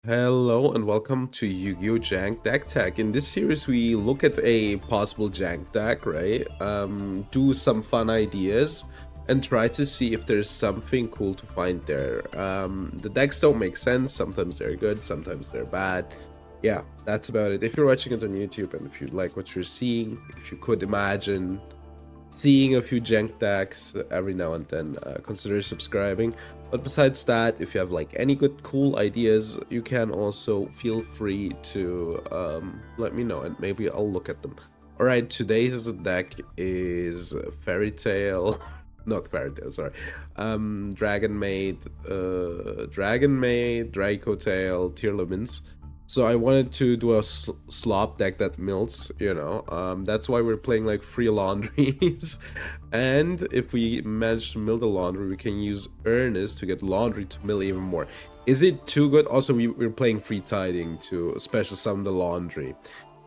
Hello and welcome to Yu-Gi-Oh! Jank Deck Tech. In this series, we look at a possible Jank deck, right? Do some fun ideas and try to see if there's something cool to find there. The decks don't make sense. Sometimes they're good, sometimes they're bad. Yeah, that's about it. If you're watching it on YouTube and if you like what you're seeing, if you could imagine seeing a few Jank decks every now and then, consider subscribing. But besides that, if you have like any good cool ideas, you can also feel free to let me know and maybe I'll look at them. Alright, today's deck is Fairy Tale, not Fairy Tale, sorry. Dragonmaid, Draco Tail, Tearlaments. So I wanted to do a slop deck that mills, you know. That's why we're playing like free laundries. And if we manage to mill the laundry, we can use Earnest to get laundry to mill even more. Is it too good? Also, we're playing free tiding to special summon the laundry.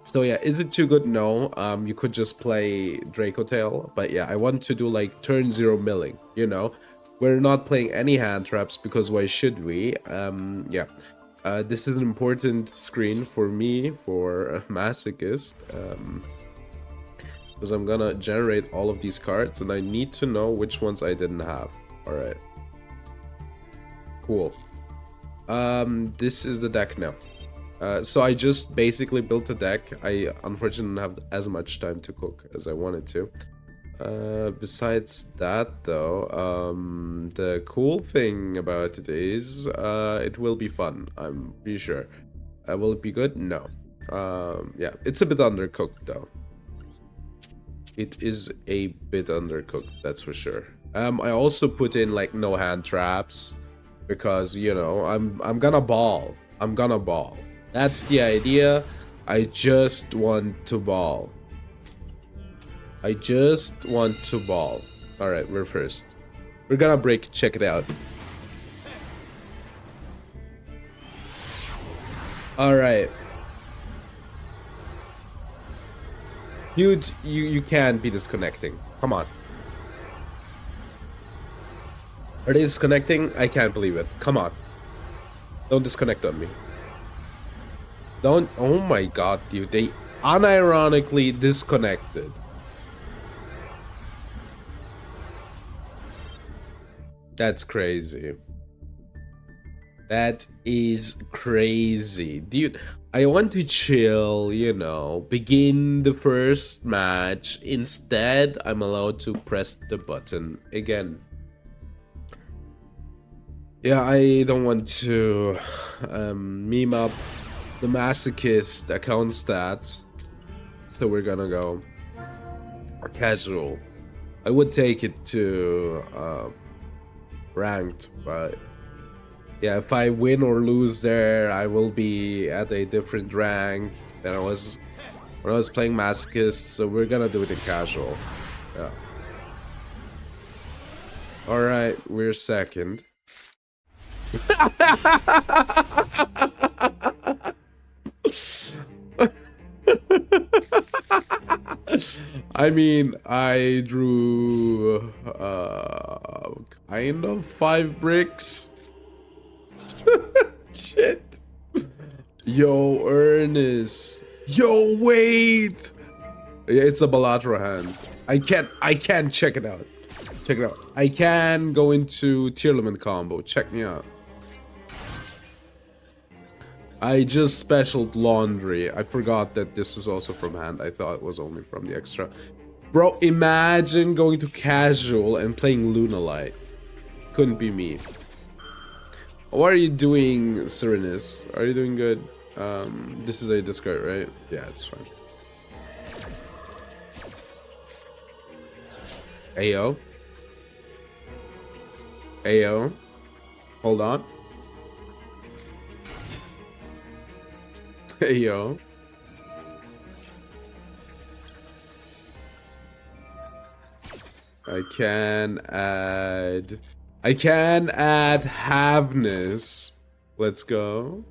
So yeah, is it too good? No. You could just play Draco Tail. But yeah, I want to do like turn 0 milling, you know. We're not playing any hand traps because why should we? Yeah. This is an important screen for me, for a masochist, because I'm gonna generate all of these cards, and I need to know which ones I didn't have. Alright. Cool. This is the deck now. So I just basically built a deck. I unfortunately don't have as much time to cook as I wanted to. Besides that though, the cool thing about it is it will be fun, I'm pretty sure. Will it be good? No. Yeah, it's a bit undercooked though. It is a bit undercooked, that's for sure. I also put in like no hand traps because, you know, I'm gonna ball. I'm gonna ball. That's the idea. I just want to ball. I just want to ball. Alright, we're first. We're gonna break, check it out. Alright. Dude, you can't be disconnecting. Come on. Are they disconnecting? I can't believe it. Come on. Don't disconnect on me. Don't. Oh my god, dude. They unironically disconnected. That's crazy. That is crazy. Dude, I want to chill, you know, begin the first match. Instead, I'm allowed to press the button again. Yeah, I don't want to meme up the masochist account stats. So we're gonna go casual. I would take it to ranked, but yeah, if I win or lose there, I will be at a different rank than I was when I was playing masochist. So we're gonna do it in casual. Yeah. All right, we're second. I mean, I drew kind of 5 bricks. Shit. Yo, Ernest. Yo, wait. Yeah, it's a Balatro hand. I can't check it out. Check it out. I can go into Tearlament combo. Check me out. I just specialed laundry. I forgot that this is also from hand. I thought it was only from the extra. Bro, imagine going to casual and playing Lunalight. Couldn't be me. What are you doing, Serenus? Are you doing good? This is a discard, right? Yeah, it's fine. Ayo. Ayo. Hold on. Hey yo. I can add Haveness. Let's go.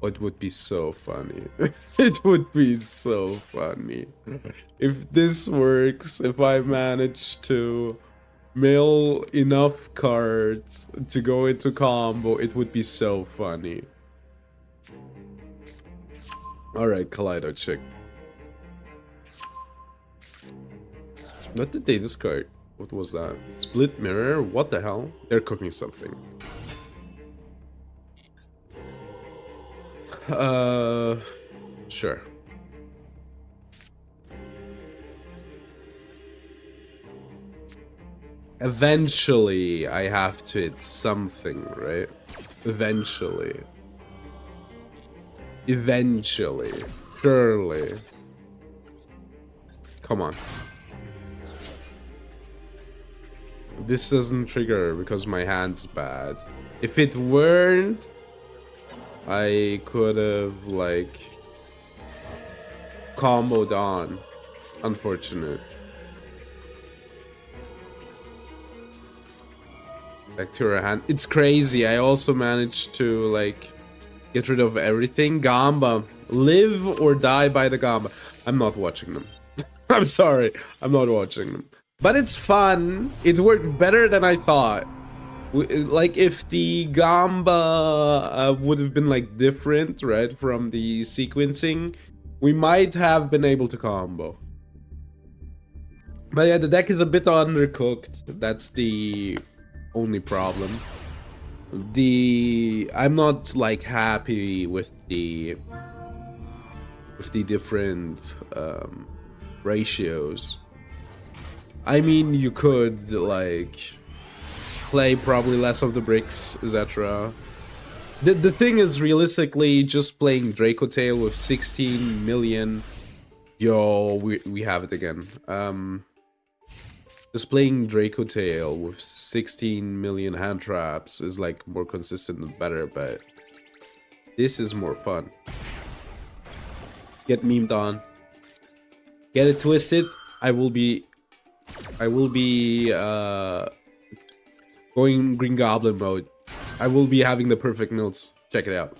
It would be so funny. It would be so funny. If this works, if I manage to mill enough cards to go into combo, it would be so funny. Alright, Kaleido chick. What did they discard? What was that? Split mirror? What the hell? They're cooking something. Sure. Eventually, I have to hit something, right? Eventually. Eventually. Surely. Come on. This doesn't trigger because my hand's bad. If it weren't, I could have, like, comboed on. Unfortunate. Back to her hand. It's crazy. I also managed to, like, get rid of everything. Gamba. Live or die by the Gamba. I'm not watching them. I'm sorry. I'm not watching them. But it's fun. It worked better than I thought. Like, if the Gamba would have been, like, different, right, from the sequencing, we might have been able to combo. But yeah, the deck is a bit undercooked. That's the only problem. I'm not, like, happy with the different ratios. I mean, you could, like, play probably less of the bricks, etc. The thing is, realistically, just playing Draco Tail with 16 million... Yo, we have it again. Just playing Draco Tail with 16 million hand traps is, like, more consistent and better, but this is more fun. Get memed on. Get it twisted. I will be going Green Goblin mode. I will be having the perfect notes. Check it out.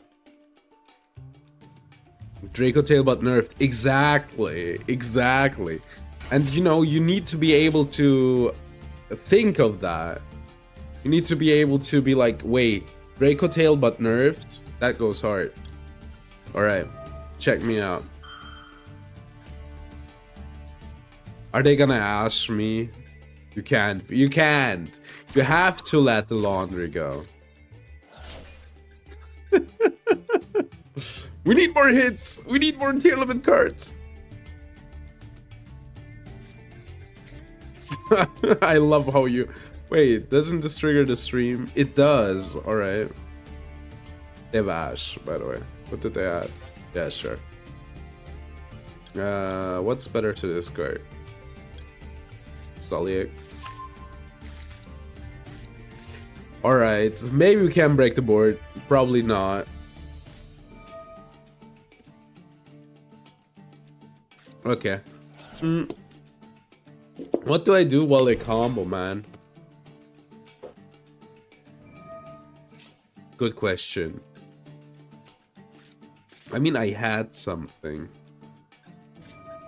Draco Tail but nerfed. Exactly. Exactly. And, you know, you need to be able to think of that. You need to be able to be like, wait, Draco Tail but nerfed? That goes hard. Alright, check me out. Are they gonna ask me? You can't. You can't. You have to let the laundry go. We need more hits. We need more Tearlaments cards. I love how you... Wait, doesn't this trigger the stream? It does. Alright. They have Ash, by the way. What did they add? Yeah, sure. What's better to discard? Stoliac. Alright, maybe we can break the board. Probably not. Okay. What do I do while they combo, man? Good question. I mean, I had something.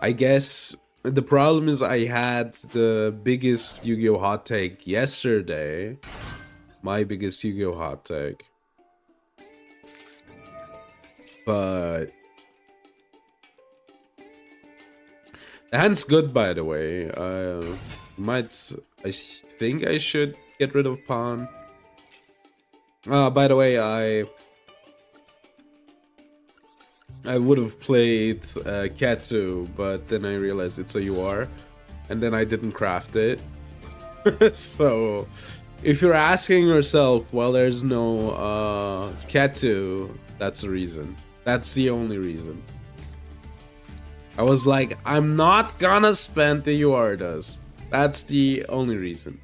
I guess the problem is I had the biggest Yu-Gi-Oh! Hot take yesterday. My biggest Yu-Gi-Oh! Hot take. But... the hand's good, by the way. I think I should get rid of pawn. By the way, I would have played Ketu, but then I realized it's a UR, and then I didn't craft it. So, if you're asking yourself, well, there's no Ketu, that's the reason. That's the only reason. I was like, I'm not gonna spend the UR dust. That's the only reason.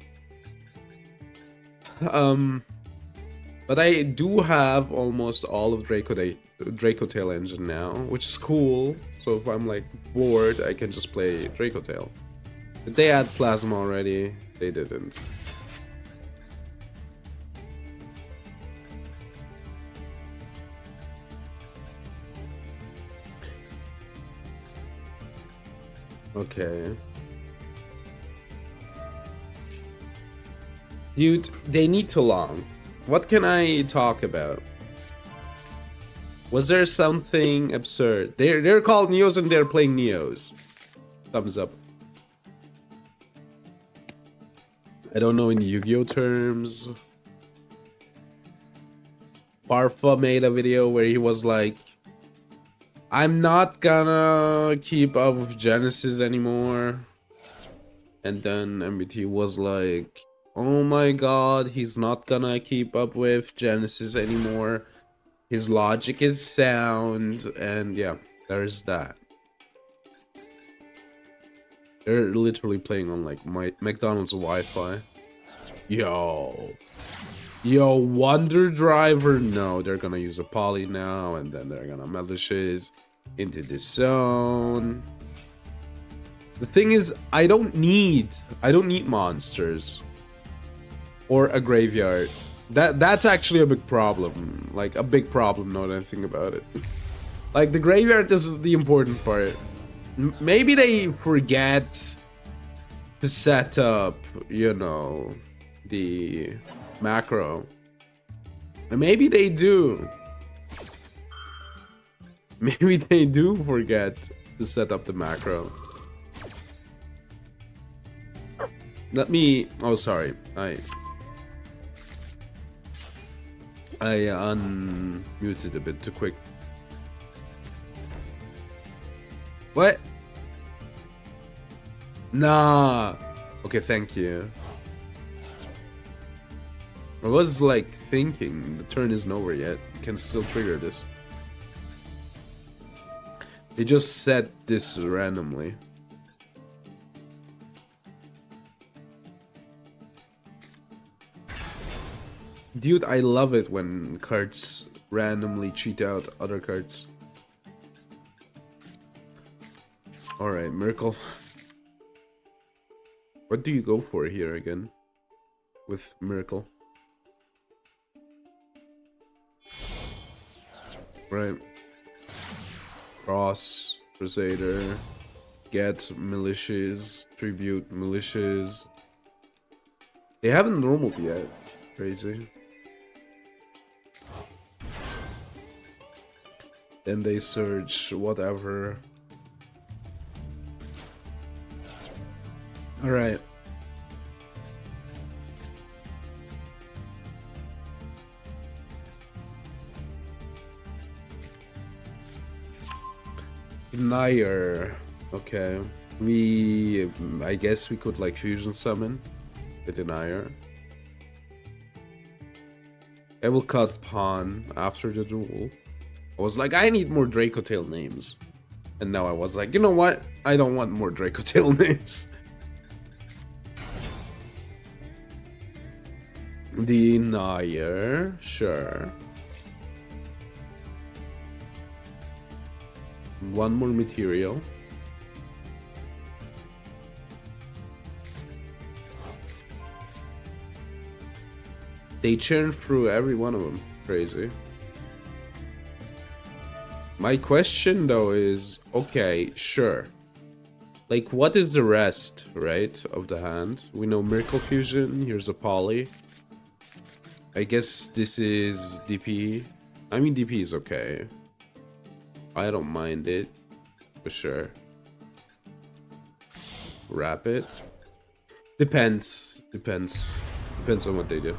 But I do have almost all of Draco Tail engine now, which is cool. So if I'm like bored, I can just play Draco Tail. Did they add Plasma already? They didn't. Okay. Dude, they need to long. What can I talk about? Was there something absurd? They're called Neos and they're playing Neos. Thumbs up. I don't know in Yu-Gi-Oh terms. Farfa made a video where he was like, I'm not gonna keep up with Genesis anymore. And then MBT was like, oh my god, he's not gonna keep up with Genesis anymore. His logic is sound. And yeah, there's that. They're literally playing on like my McDonald's Wi-Fi. Yo, Wonder Driver. No, they're gonna use a poly now, and then they're gonna malicious into this zone. The thing is, I don't need monsters or a graveyard. That's actually a big problem. Like a big problem now that I think about it. Like the graveyard is the important part. Maybe they forget to set up, you know, the macro. And maybe they do. Maybe they do forget to set up the macro. Let me... Oh, sorry. I unmuted a bit too quick. What? Nah. Okay, thank you. I was like thinking the turn isn't over yet. You can still trigger this. They just set this randomly. Dude, I love it when cards randomly cheat out other cards. Alright, Miracle. What do you go for here again? With Miracle? Right. Cross, Crusader, get militias, tribute militias. They haven't normaled yet. Crazy. Then they search whatever. Alright. Denier. Okay. I guess we could like fusion summon the Denier. I will cut pawn after the duel. I was like, I need more Draco Tail names. And now I was like, you know what? I don't want more Draco Tail names. Denier, sure. One more material. They churn through every one of them. Crazy. My question though is, okay, sure. Like, what is the rest, right, of the hand? We know Miracle Fusion, here's a poly. I guess this is DP. I mean, DP is okay. I don't mind it, for sure. Rapid. Depends on what they do.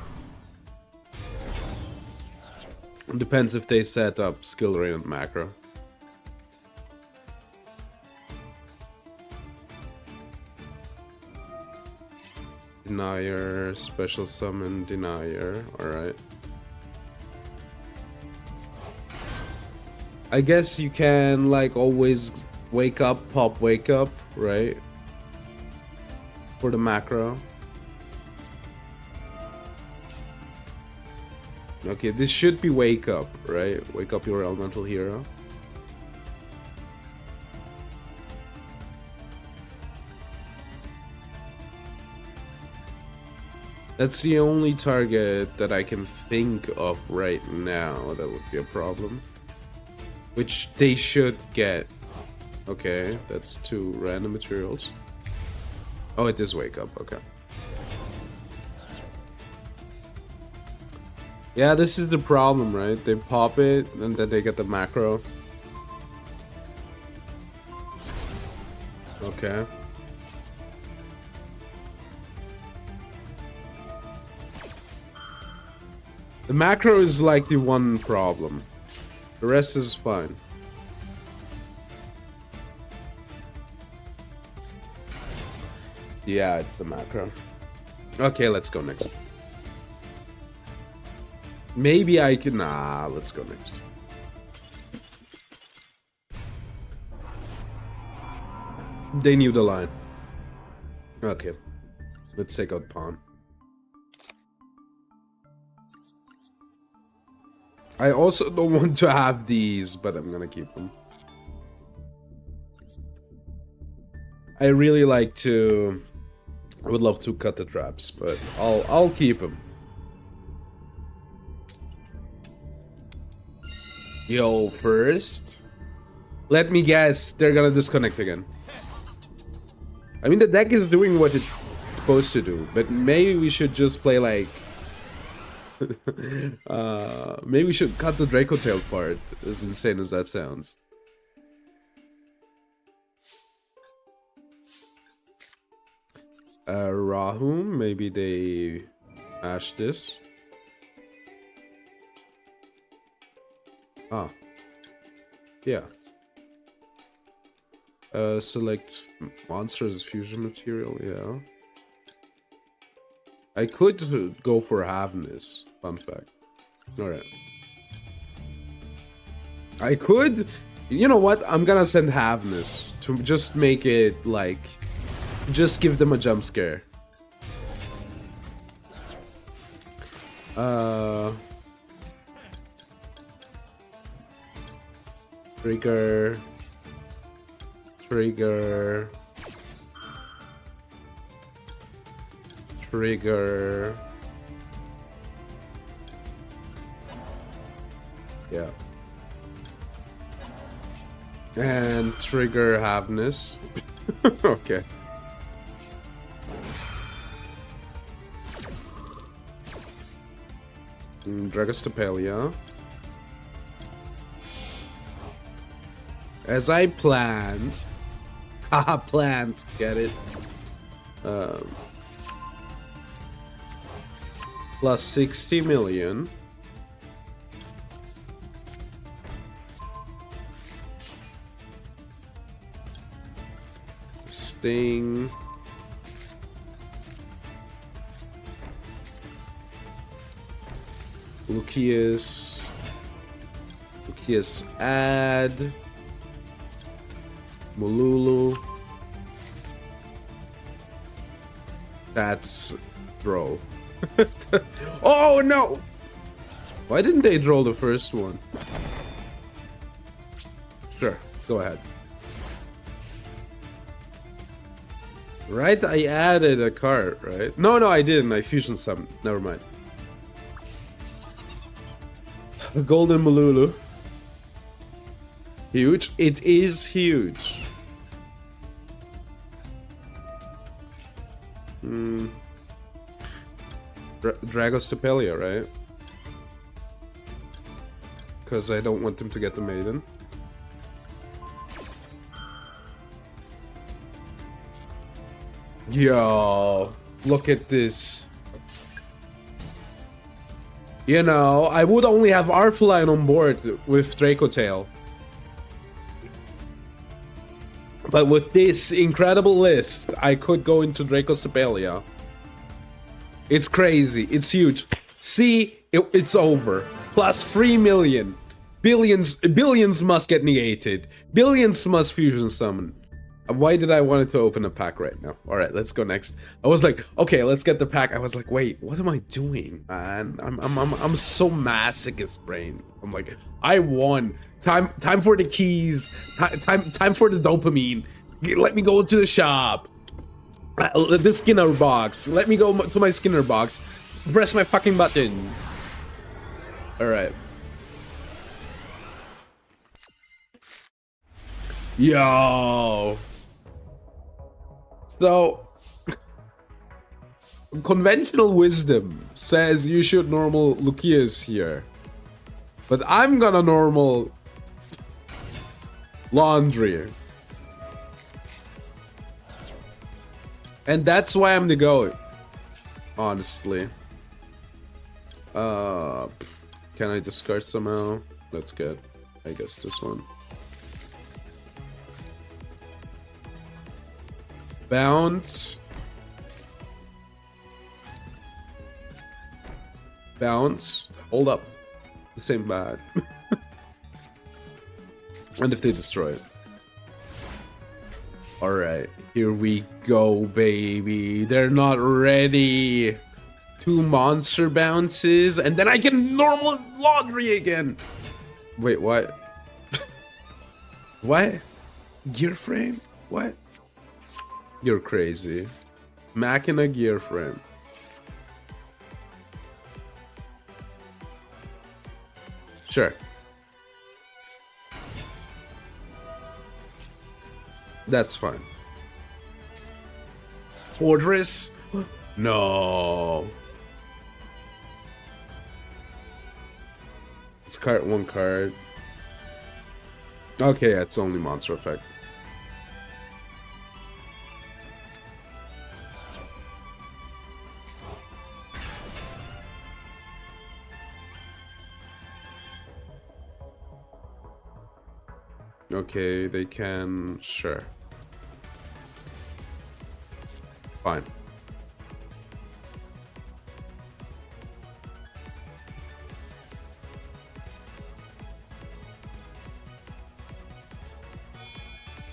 Depends if they set up skill rate and macro. Denier, special summon, Denier, alright. I guess you can like always wake up, pop wake up, right? For the macro. Okay, this should be wake up, right? Wake up your elemental hero. That's the only target that I can think of right now that would be a problem. Which they should get. Okay, that's 2 random materials. Oh, it is wake up, okay. Yeah, this is the problem, right? They pop it and then they get the macro. Okay. The macro is like the one problem. The rest is fine. Yeah, it's the macro. Okay, let's go next. Maybe I can... Nah, let's go next. They knew the line. Okay. Let's take out pawn. I also don't want to have these, but I'm gonna keep them. I really like to... I would love to cut the traps, but I'll keep them. Yo, first... Let me guess, they're gonna disconnect again. I mean, the deck is doing what it's supposed to do, but maybe we should just play like... maybe we should cut the Draco Tail part, as insane as that sounds. Rahum, maybe they mash this. Ah. Yeah. Select monsters fusion material, yeah. I could go for Havness, fun fact. Alright. I could... You know what? I'm gonna send Havness to just make it, like... Just give them a jump scare. Trigger... Trigger... Trigger... Yeah. And trigger Havness. Okay. Dragostapelia. As I planned. Haha, planned. Get it? Plus 60 million. Sting. Lucius. Lucius add. Mululu. That's draw. Oh no! Why didn't they draw the first one? Sure, go ahead. Right, I added a card, right? No, I didn't. I fusion summoned. Never mind. A golden Mululu. Huge. It is huge. Dragostapelia, right? Because I don't want them to get the maiden. Yo, look at this. You know, I would only have Artline on board with Draco Tail. But with this incredible list, I could go into Dragostapelia. It's crazy. It's huge. See, it's over. Plus 3 million. Billions must get negated. Billions must fusion summon. Why did I want it to open a pack right now? All right, let's go next. I was like, okay, let's get the pack. I was like, wait, what am I doing, man? I'm so masochist brain. I'm like, I won. Time for the keys. Time for the dopamine. Let me go to the shop. The Skinner box. Let me go to my Skinner box. Press my fucking button. All right. Yo. So, conventional wisdom says you should normal Lucius here. But I'm gonna normal Laundry. And that's why I'm the GOAT. Honestly. Can I discard somehow? That's good. I guess this one. Bounce. Bounce. Hold up. The same bad. And if they destroy it. Alright. Here we go, baby. They're not ready. 2 monster bounces. And then I can normal laundry again. Wait, what? What? Gear frame? What? You're crazy. Machina gear frame. Sure. That's fine. Fortress? No. It's card 1 card. Okay, yeah, it's only monster effect. Okay, they can... Sure. Fine.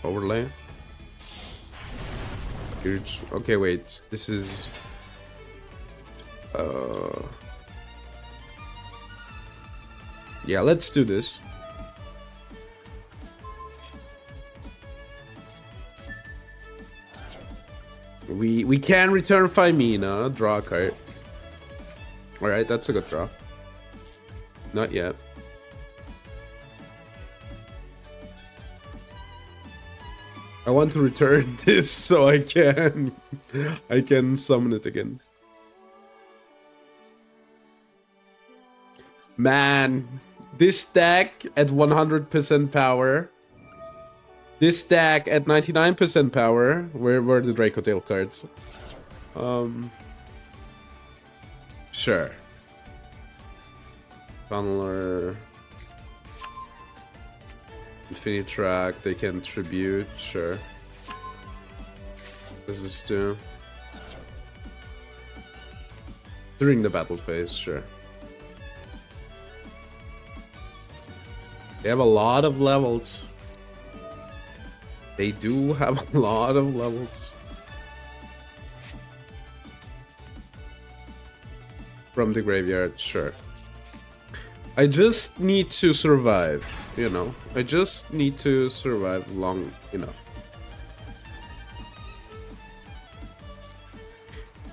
Overlay. Huge. Okay, wait. This is... Yeah, let's do this. We can return Femina, draw a card. Alright, that's a good draw. Not yet. I want to return this so I can summon it again. Man, this deck at 100% power. This stack at 99% power. Where were the Draco Tail cards? Sure. Funneler. Infinity Track. They can tribute. Sure. What does this do? During the battle phase. Sure. They have a lot of levels. They do have a lot of levels. From the graveyard, sure. I just need to survive, you know. I just need to survive long enough.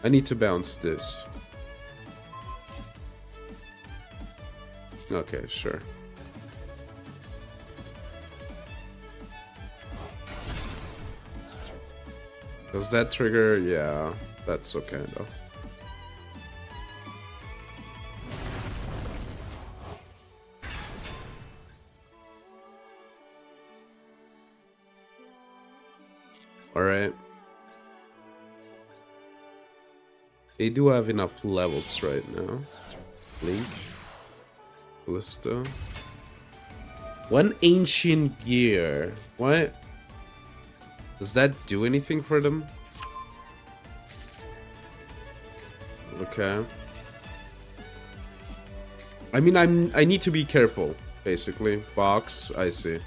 I need to bounce this. Okay, sure. Does that trigger? Yeah, that's okay though. Alright. They do have enough levels right now. Link. Ballista. 1 ancient gear. What? Does that do anything for them? Okay. I mean, I need to be careful, basically. Box, I see.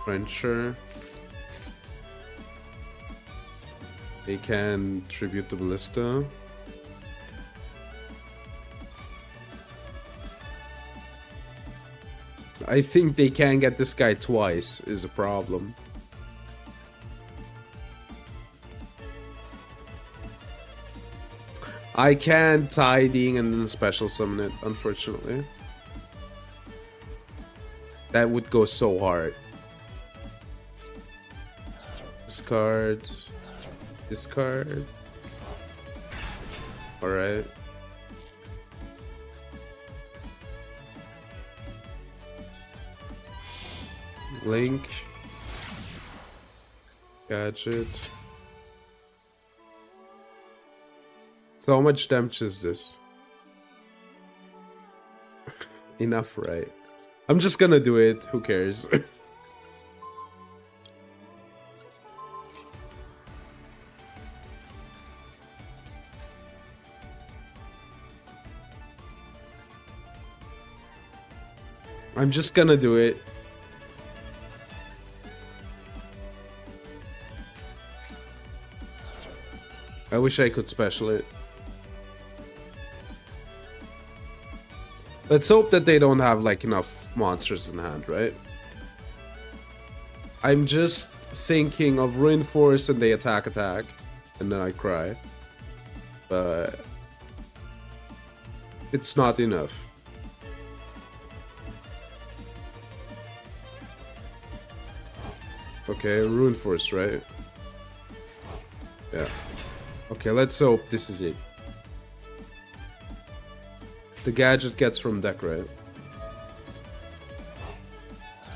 Frencher. They can tribute the Ballista. I think they can get this guy twice, is a problem. I can't tidying and then special summon it, unfortunately. That would go so hard. Discard. Discard. Alright. Link. Gadget. So how much damage is this? Enough, right? I'm just gonna do it. Who cares? I'm just gonna do it. I wish I could special it. Let's hope that they don't have like enough monsters in hand, right? I'm just thinking of reinforce and they attack, and then I cry. But it's not enough. Okay, Rune Force, right? Yeah. Okay, let's hope this is it. The gadget gets from deck, right?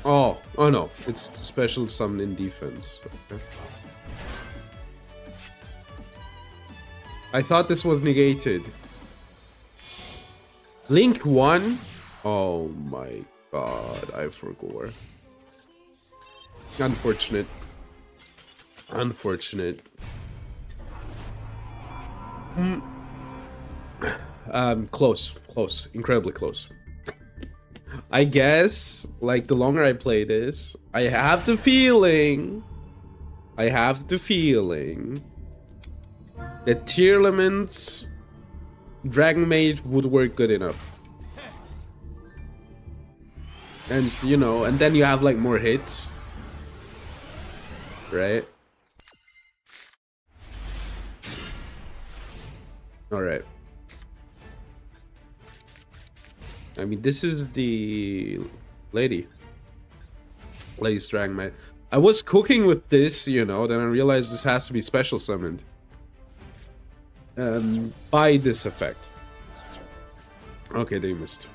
Oh no. It's special summon in defense. Okay. I thought this was negated. Link 1? Oh my god, I forgot. Unfortunate. Unfortunate. Close. Incredibly close. I guess, like, the longer I play this, I have the feeling that Tearlaments Dragonmaid would work good enough. And, you know, and then you have, like, more hits. Right? Alright. I mean, this is the Lady's Dragonmaid. I was cooking with this, you know, then I realized this has to be special summoned. By this effect. Okay, they missed.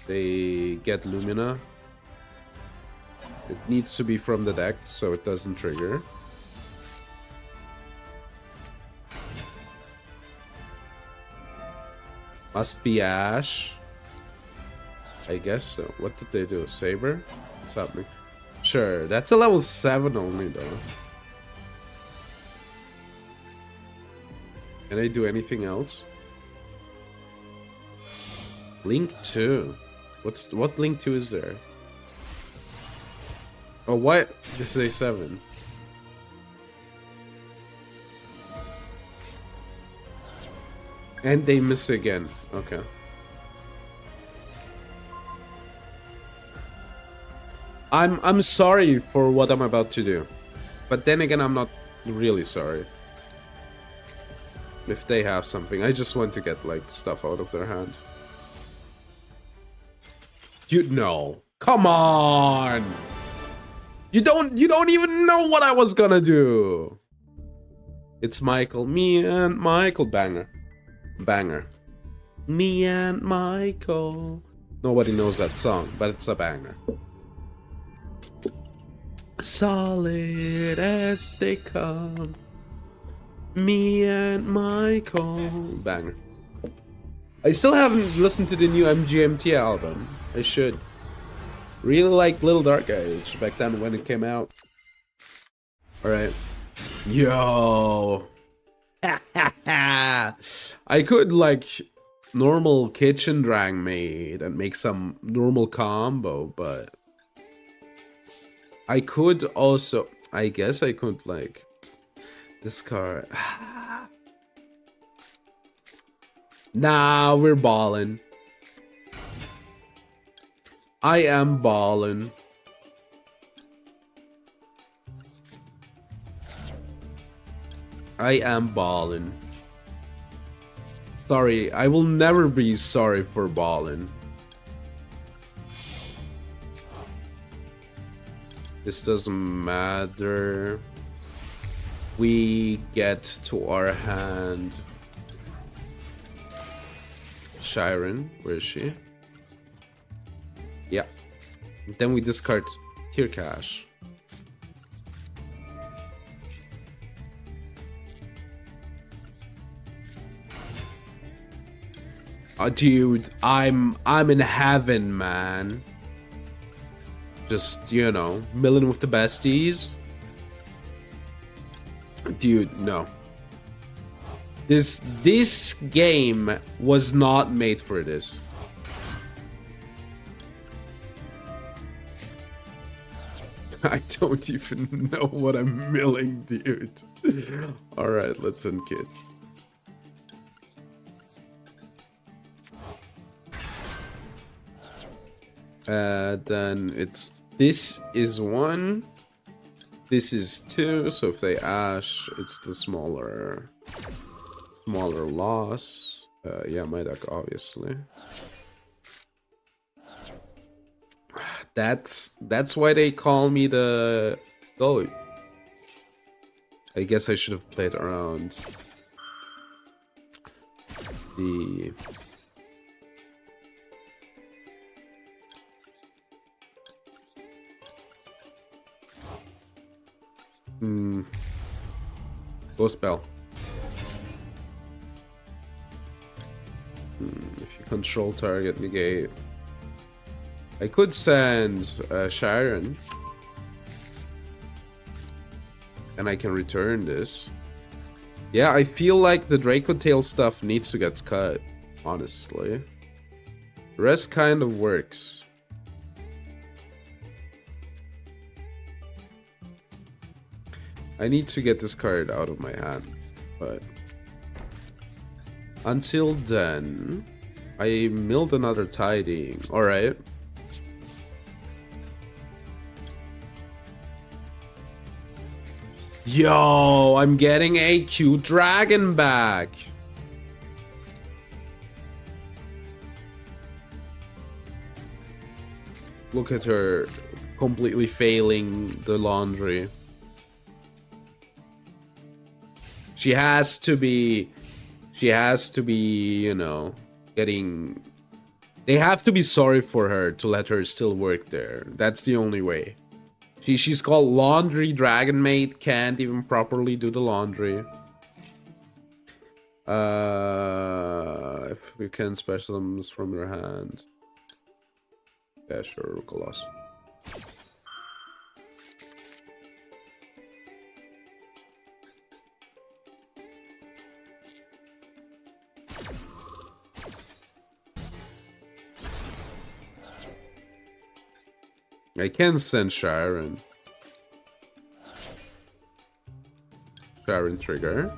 They get Lumina. It needs to be from the deck, so it doesn't trigger. Must be Ash. I guess so. What did they do? Saber? What's happening? Sure, that's a level 7 only, though. Can I do anything else? Link 2. What Link 2 is there? Oh, what? This is a 7. And they miss again. Okay. I'm sorry for what I'm about to do. But then again, I'm not really sorry. If they have something. I just want to get, like, stuff out of their hand. You know. Come on! You don't even know what I was gonna do! It's Michael. Me and Michael. Banger. Banger. Me and Michael. Nobody knows that song, but it's a banger. Solid as they come. Me and Michael. Banger. I still haven't listened to the new MGMT album. I should. Really like Little Dark Age back then when it came out. Alright. Yo. I could, like, normal kitchen Dragonmaid and make some normal combo, but I could also, I guess I could, like, discard. Nah, we're ballin'. I am ballin'. I am ballin'. Sorry, I will never be sorry for ballin'. This doesn't matter. We get to our hand. Shiren, where is she? Yeah. Then we discard Tear Cash. Dude, I'm in heaven, man. Just, you know, milling with the besties. Dude, no. This game was not made for this. I don't even know what I'm milling, dude. Alright, let's unkit. Then it's... This is 1. This is 2, so if they Ash, it's the smaller loss. Yeah, my deck, obviously. That's why they call me the GOAT. I guess I should have played around the... Go spell. If you control target, negate. I could send Shiren. And I can return this. Yeah, I feel like the Draco Tail stuff needs to get cut, honestly. The rest kind of works. I need to get this card out of my hand, but until then, I milled another Tiding. Alright. Yo, I'm getting a cute dragon back. Look at her completely failing the laundry. She has to be, you know, getting... They have to be sorry for her to let her still work there. That's the only way. She's called Laundry Dragonmaid, can't even properly do the laundry. If we can special them from her hand. Yeah, sure, Rukolos. I can send Shiren. Shiren trigger.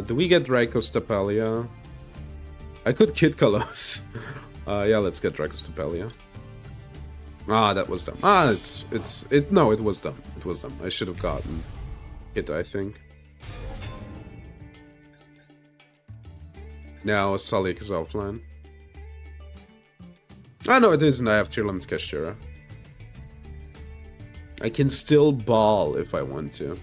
Do we get Draco Stapelia? I could Kid Kalos. Yeah, let's get Draco Stapelia. Ah, that was dumb. Ah, no, it was dumb. It was dumb. I should have gotten it, I think. Now Salik is offline. Ah, no, it isn't. I have Tearlaments Kashira. I can still ball if I want to.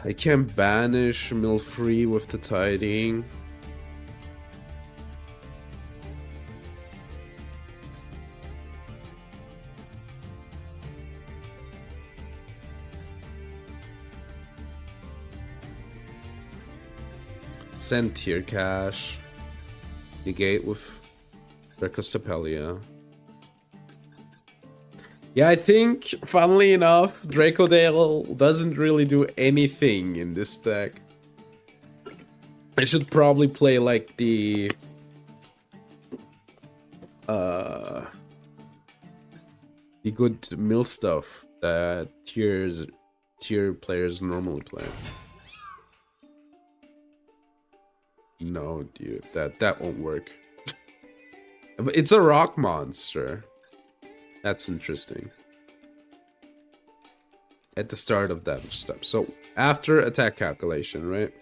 I can banish mill free with the Tiding. Send Tear Cash. Negate with Draco Stapelia. Yeah, I think, funnily enough, Draco Dale doesn't really do anything in this deck. I should probably play like the good mill stuff that tier players normally play. No, dude, that won't work. But it's a rock monster. That's interesting. At the start of damage step. So after attack calculation, right?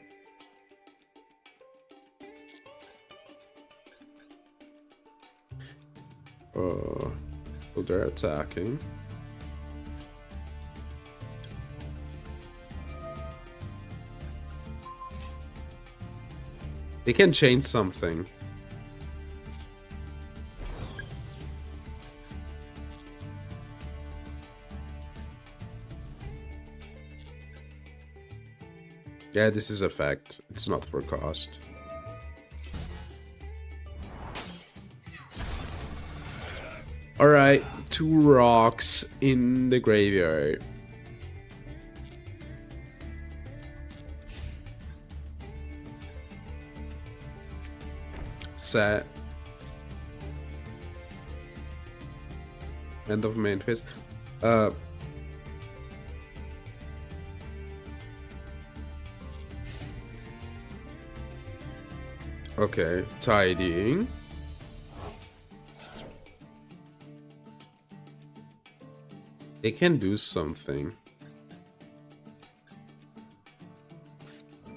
they're attacking. They can change something. Yeah, this is a fact. It's not for cost. Alright, 2 rocks in the graveyard. Set. End of main phase. Okay, tidying. They can do something.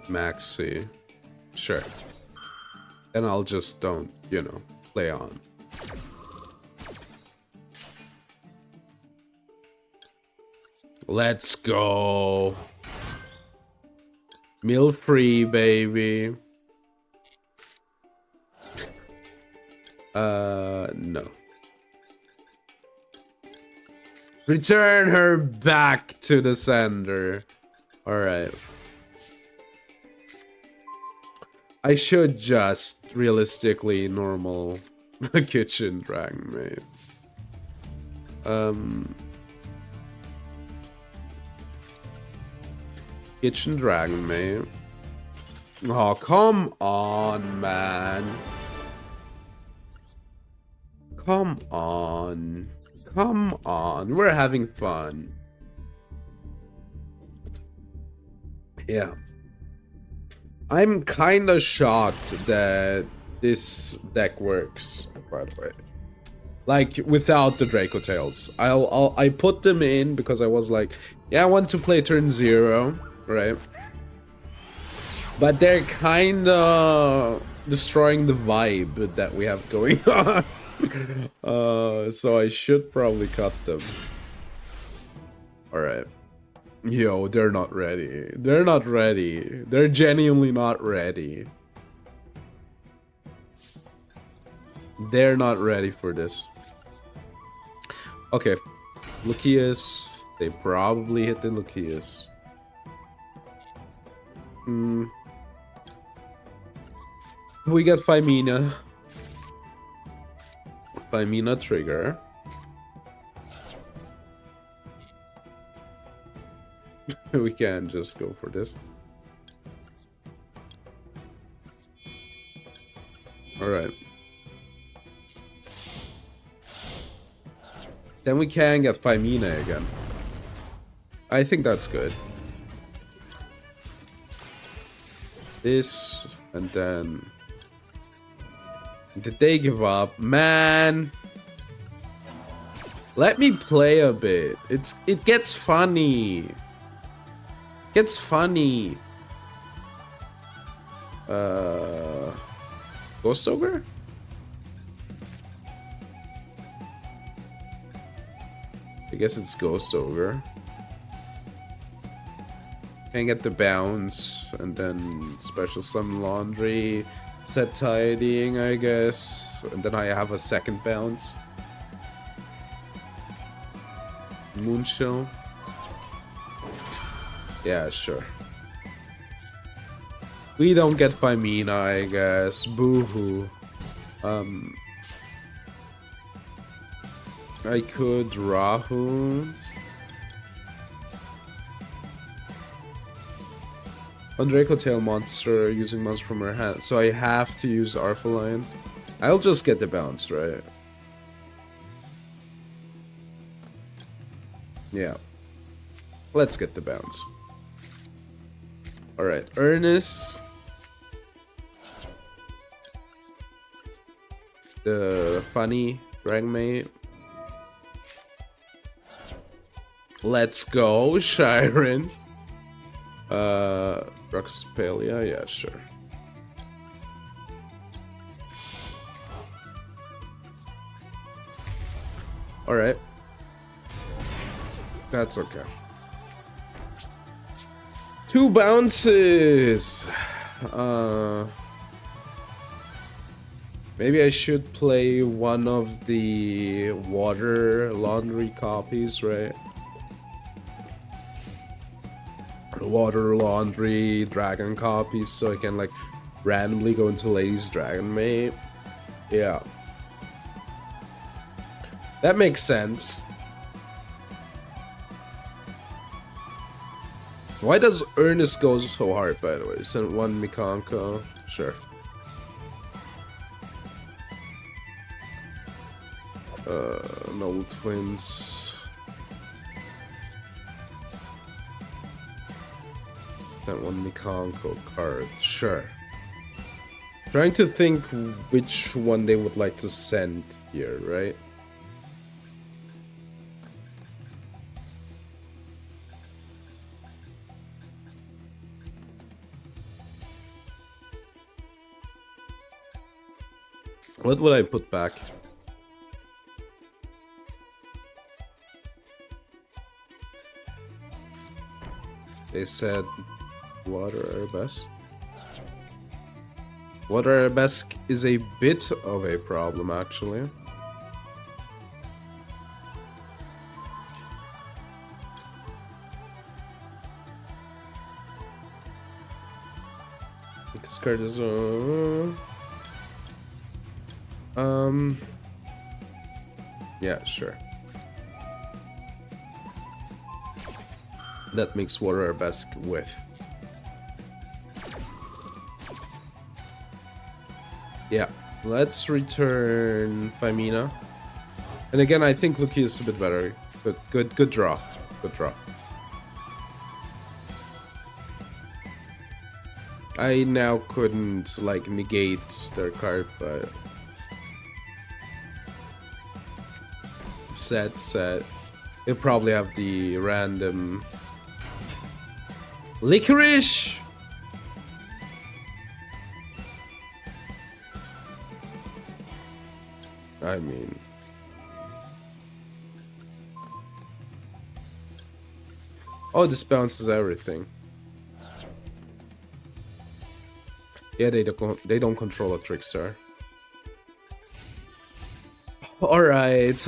Maxi. Sure. And I'll just don't, you know, play on. Let's go. Meal free, baby. No. Return her back to the sender. Alright. I should just realistically normal kitchen Dragonmaid. Kitchen Dragonmaid. Oh, come on, man. Come on. Come on. We're having fun. Yeah. I'm kinda shocked that this deck works, by the way. Like, without the Draco Tails. I put them in because I was like, yeah, I want to play turn 0, right? But they're kinda destroying the vibe that we have going on. So I should probably cut them. Alright. Yo, they're not ready. They're not ready. They're genuinely not ready. They're not ready for this. Okay. Lucius. They probably hit the Lucius. We got Femina. Femina trigger. We can just go for this. Alright. Then we can get Femina again. I think that's good. This, and then... Did they give up? Man! Let me play a bit. It gets funny. It gets funny. Ghost Ogre? I guess it's Ghost Ogre. Can get the bounce, and then special summon laundry, set tidying, I guess, and then I have a second bounce. Moonshell. Yeah, sure. We don't get Femina, I guess. Boo-hoo. I could Rahu. On Draco Tail monster using monster from her hand. So I have to use Arphaline. I'll just get the bounce, right? Yeah. Let's get the bounce. Alright, Ernest. The funny Dragonmaid. Let's go, Shiren. Ruxpalia, yeah, sure. Alright. That's okay. 2 bounces! Maybe I should play one of the water laundry copies, right? Water laundry dragon copies, so I can like randomly go into Ladies Dragonmaid. Yeah. That makes sense. Why does Ernest go so hard, by the way? Send 1 Mikanko. Sure. No twins. Send 1 Mikanko card. Sure. Trying to think which one they would like to send here, right? What would I put back? They said water arabesque. Water arabesque is a bit of a problem, actually. This card is yeah, sure. That makes water arabesque with. Yeah, let's return Femina. And again, I think Luki is a bit better. But good draw. Good draw. I now couldn't like negate their card, but set. They'll probably have the random licorice. I mean, oh, this bounces everything. Yeah, they don't control a trickster. Alright.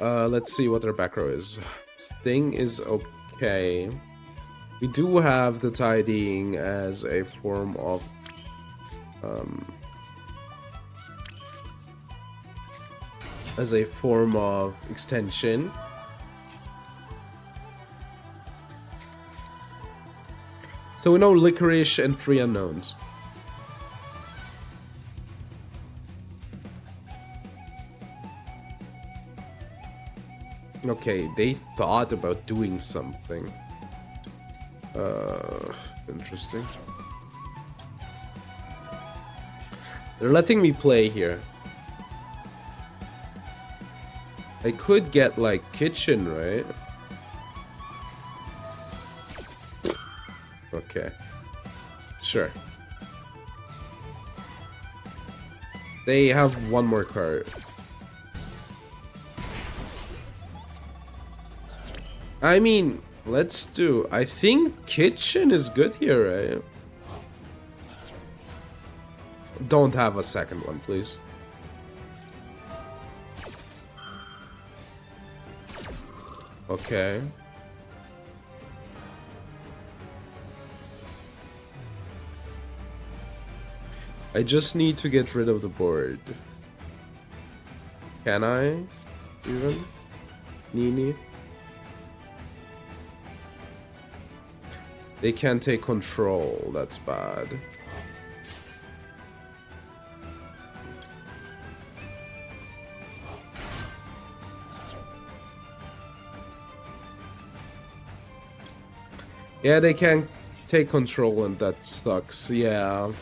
Let's see what their back row is. Sting is okay. We do have the tidying as a form of extension. So we know licorice and 3 unknowns. Okay, they thought about doing something. Interesting. They're letting me play here. I could get like kitchen, right? Okay. Sure. They have 1 more card. I mean, let's do... I think kitchen is good here, right? Don't have a second one, please. Okay. I just need to get rid of the board. Can I? Even? Nini? They can't take control. That's bad. Yeah, they can't take control and that sucks. Yeah.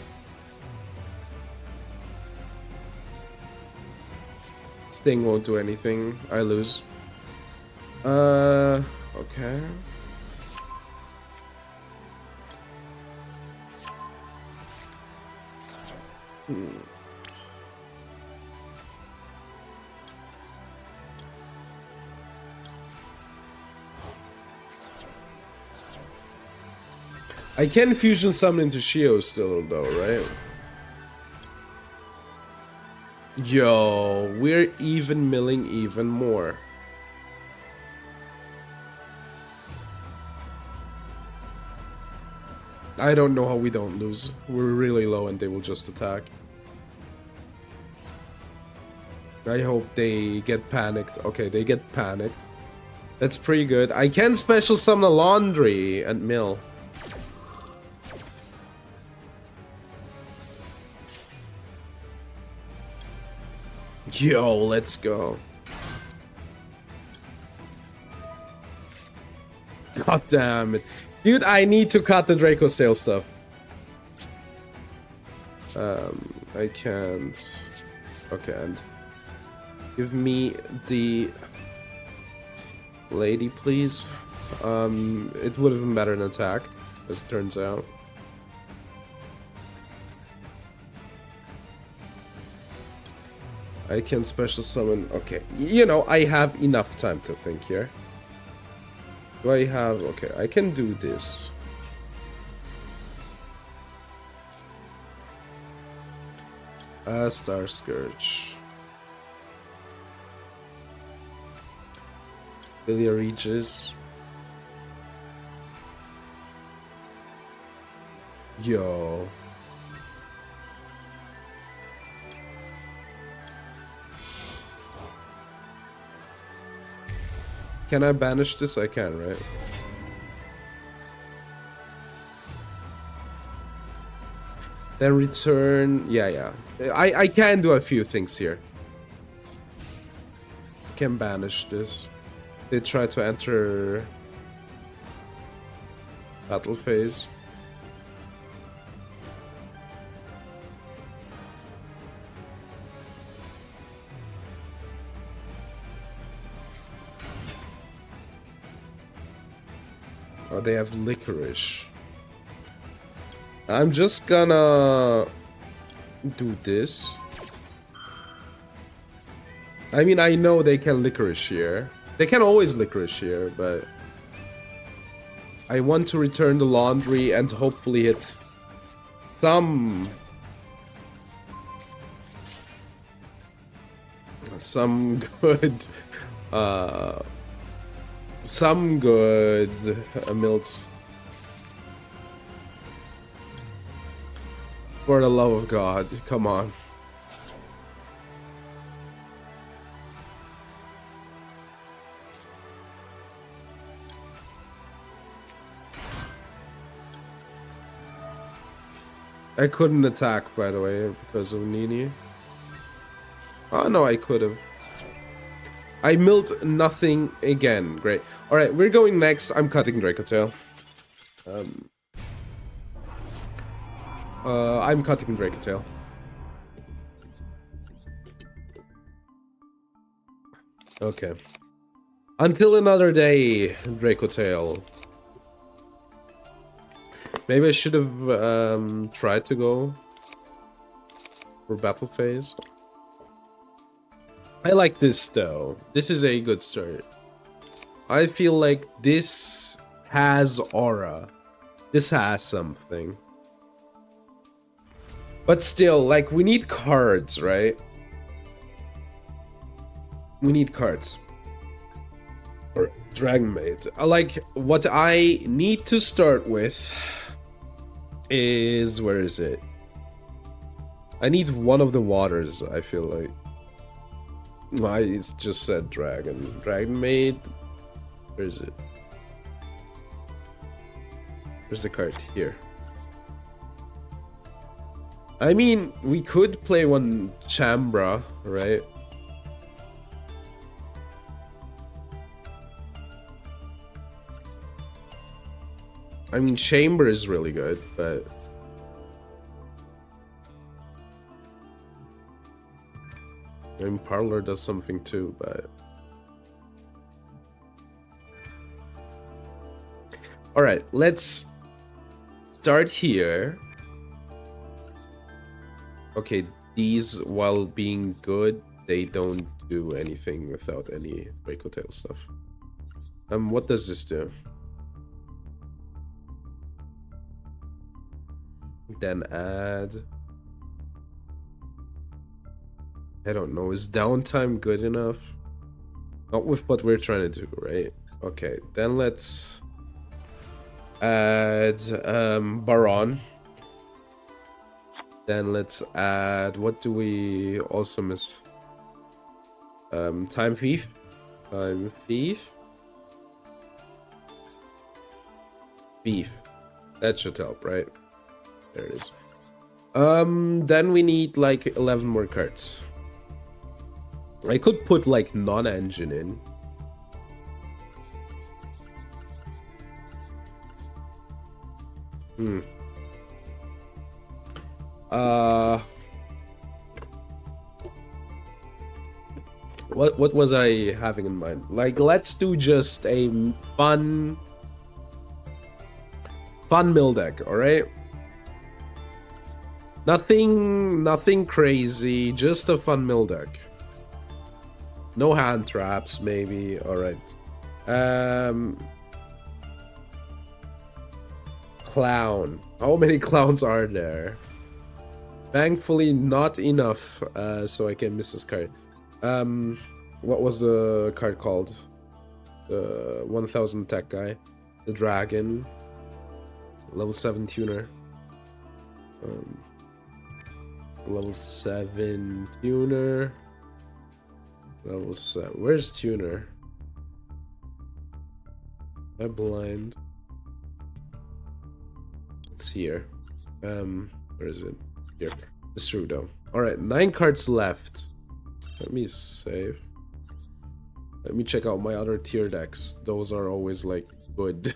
Sting won't do anything. I lose. Okay. I can fusion summon into Shio still though, right? Yo, we're even milling even more. I don't know how we don't lose. We're really low and they will just attack. I hope they get panicked. Okay, they get panicked. That's pretty good. I can special summon a laundry and mill. Yo, let's go. God damn it. Dude, I need to cut the Draco sale stuff. I can't. Okay, and give me the lady, please. It would have been better in attack, as it turns out. I can special summon. Okay, you know, I have enough time to think here. Do I have... Okay, I can do this. Star Scourge. Billia Regis. Yo. Can I banish this? I can, right? Then return... Yeah. I can do a few things here. I can banish this. They try to enter... battle phase. Oh, they have licorice. I'm just gonna do this. I mean, I know they can licorice here. They can always licorice here, but I want to return the laundry and hopefully hit some good milts. For the love of God, come on. I couldn't attack, by the way, because of Nini. Oh no, I could have. I milled nothing again. Great. Alright, we're going next. I'm cutting Dracotail. I'm cutting Dracotail. Okay. Until another day, Dracotail. Maybe I should have tried to go for battle phase. I like this though. This is a good start. I feel like this has aura. This has something. But still, like, we need cards, right? We need cards. Or Dragonmaid. Like, what I need to start with is... Where is it? I need one of the waters, I feel like. I just said dragon. Dragonmaid. Where is it? Where's the card? Here. I mean, we could play one Chambra, right? I mean, Chamber is really good, but... I mean, Parlor does something too, but... Alright, let's start here. Okay, these, while being good, they don't do anything without any Dracotail stuff. What does this do? then add... I don't know, is downtime good enough? Not with what we're trying to do, right? Okay, then let's add Baron. Then let's add, what do we also miss? Time Thief. Time Thief. Beef. That should help, right? There it is. Then we need like 11 more cards. I could put like non-engine in. What was I having in mind? Like, let's do just a fun mill deck, all right? Nothing crazy, just a fun mill deck. No hand traps, maybe. All right. Clown. How many clowns are there? Thankfully, not enough, so I can miss this card. What was the card called? The 1000 tech guy. The dragon. Level 7 tuner. Level 7 tuner. Level 7. Where's tuner? Am I blind? It's here. Where is it? Here. It's true though. Alright, 9 cards left. Let me save. Let me check out my other tier decks. Those are always like good.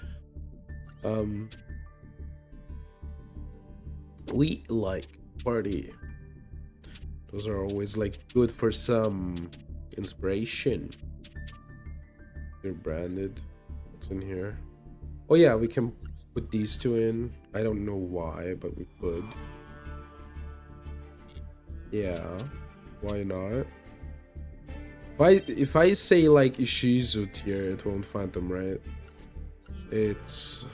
We like party. Those are always like good for some inspiration. They're branded. What's in here? Oh yeah, we can put these two in. I don't know why, but we could. Yeah, why not? If I say like Ishizu tier, it won't find them, right? It's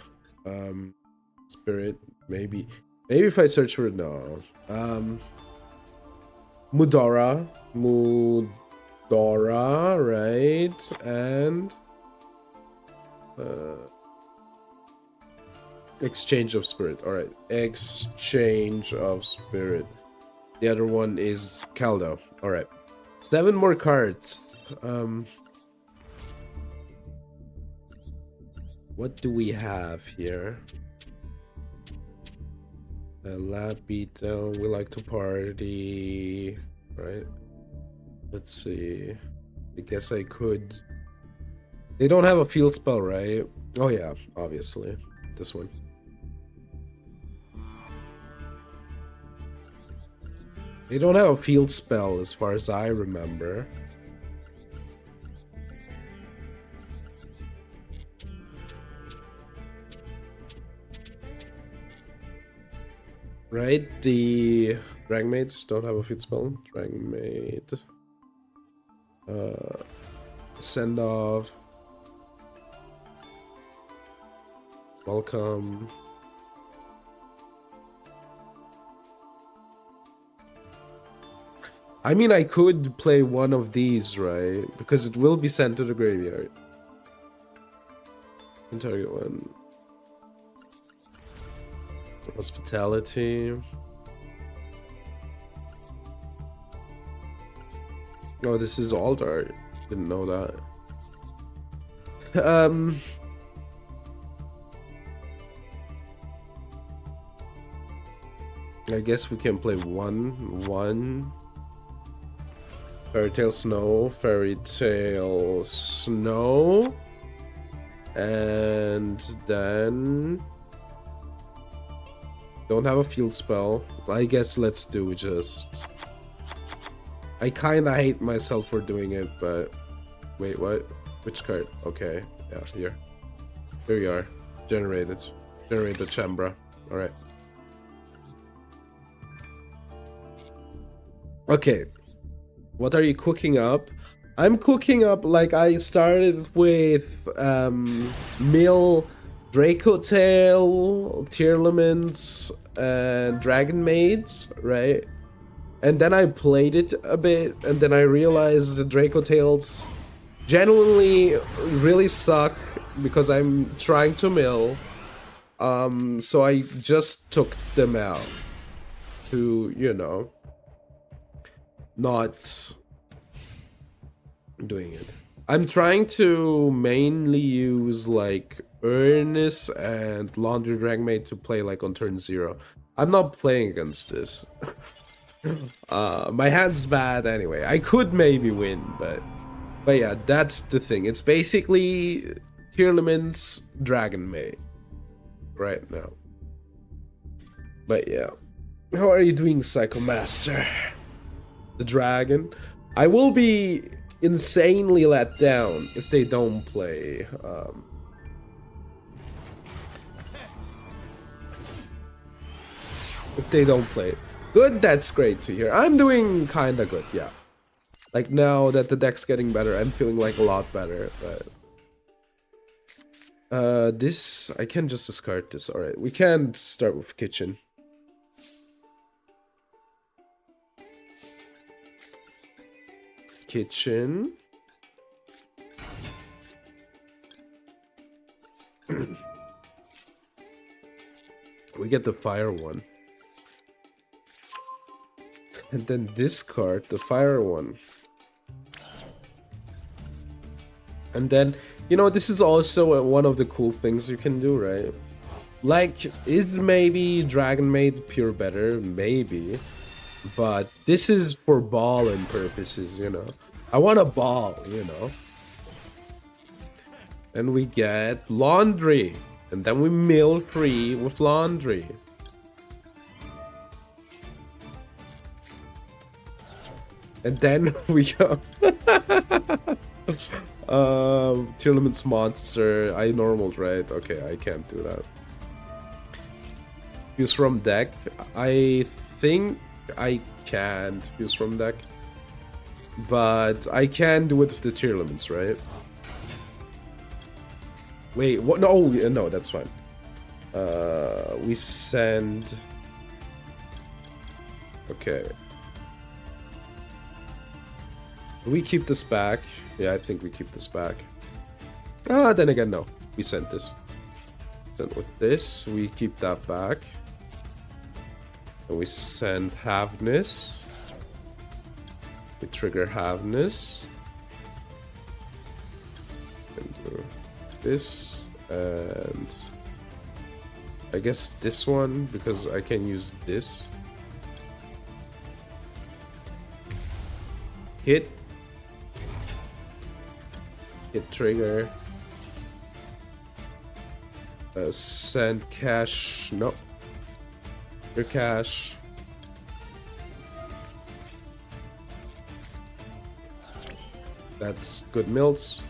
Spirit, maybe. Maybe if I search for it, no. Mudora, right? And Exchange of Spirit. All right, Exchange of Spirit. The other one is Caldo. All right, 7 more cards. What do we have here? Lapito, we like to party, right? Let's see. I guess I could. They don't have a field spell, right? Oh yeah, obviously. This one. They don't have a field spell as far as I remember. Right, the Dragonmaids don't have a field spell. Dragonmaid. Send off. Welcome. I mean, I could play one of these, right? Because it will be sent to the graveyard. And target one. Hospitality. Oh, this is Aldar. Didn't know that. I guess we can play one. Fairy Tale Snow, and then don't have a field spell. I guess let's do just. I kinda hate myself for doing it, but wait, what? Which card? Okay, yeah, here we are. Generate the Chambra. All right. Okay. What are you cooking up? I'm cooking up, like, I started with mill Draco Tail, Tearlaments, and Dragonmaids, right? And then I played it a bit, and then I realized the Draco Tails genuinely really suck because I'm trying to mill. So I just took them out to, you know, not doing it. I'm trying to mainly use like Ernest and Laundry Dragonmaid to play like on turn 0. I'm not playing against this. My hand's bad anyway. I could maybe win, but yeah, that's the thing. It's basically Tearlaments Dragonmaid right now. But yeah. How are you doing, Psycho Master? The dragon? I will be insanely let down if they don't play. If they don't play. Good, that's great to hear. I'm doing kinda good, yeah. Like now that the deck's getting better, I'm feeling like a lot better, but... this... I can just discard this, alright. We can start with kitchen. Kitchen. We get the fire one. And then this card, the fire one. And then, you know, this is also one of the cool things you can do, right? Like, is maybe Dragonmaid pure better? Maybe. But this is for balling purposes, you know. I want a ball, you know. And we get laundry. And then we mill free with laundry. And then we go... Tearlaments monster. I normaled, right? Okay, I can't do that. Use from deck. I think I can't use from deck. But I can do it with the Tearlaments, right? Wait, what? No, no, that's fine. We send... Okay. Do we keep this back? Yeah, I think we keep this back. Ah, then again, no. We sent this. Sent with this. We keep that back. And we send Haveness. We trigger Haveness. And do this. And... I guess this one, because I can use this. Hit. Hit trigger. Send cash. No. Your cash. That's good mills.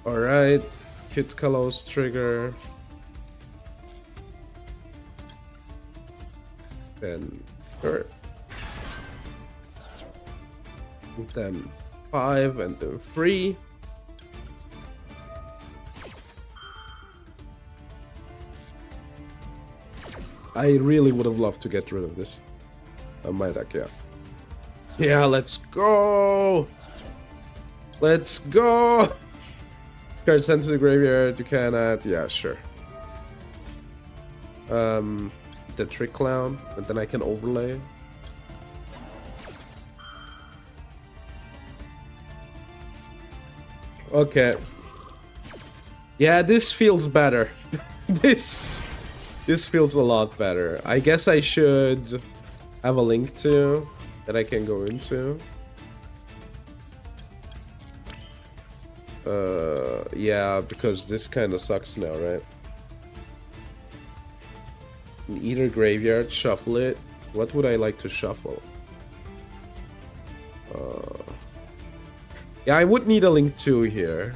Alright. Hit Kalos trigger. Then sure. Then 5 and then 3. I really would have loved to get rid of this. My deck, yeah. Yeah, let's go! Let's go! This card sent to the graveyard, you cannot... Yeah, sure. The Trick Clown, and then I can overlay. Okay. Yeah, this feels better. This feels a lot better. I guess I should have a link to that I can go into. Yeah, because this kind of sucks now, right? Either graveyard, shuffle it. What would I like to shuffle? Yeah, I would need a link 2 here.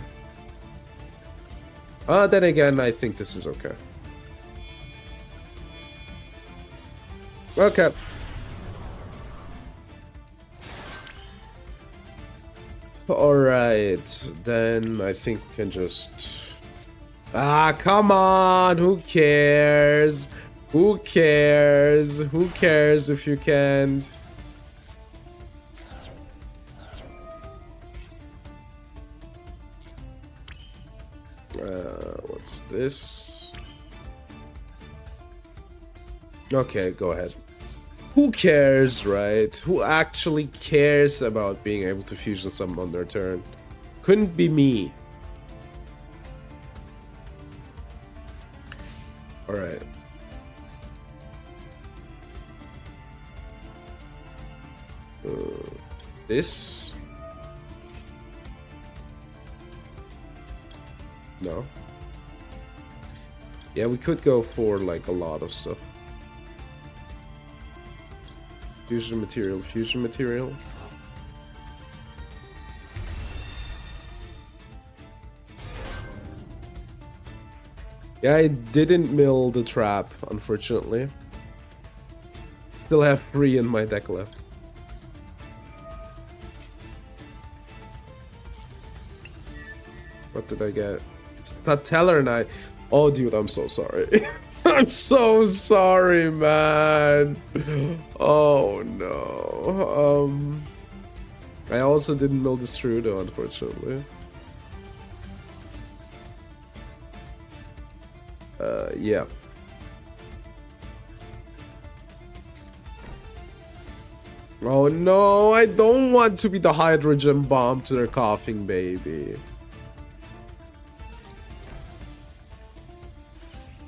Then again, I think this is okay. Okay. Alright, then I think we can just Ah, come on. Who cares? Who cares? Who cares if you can't? What's this? Okay, go ahead. Who cares, right? Who actually cares about being able to fusion summon on their turn? Couldn't be me. Alright. This? No. Yeah, we could go for like a lot of stuff. Fusion material, fusion material. Yeah, I didn't mill the trap, unfortunately. Still have 3 in my deck left. What did I get? Teller and I. Oh, dude, I'm so sorry. I'm so sorry, man. Oh no. I also didn't mill the Strudo, unfortunately. Yeah. Oh no, I don't want to be the hydrogen bomb to their coughing baby.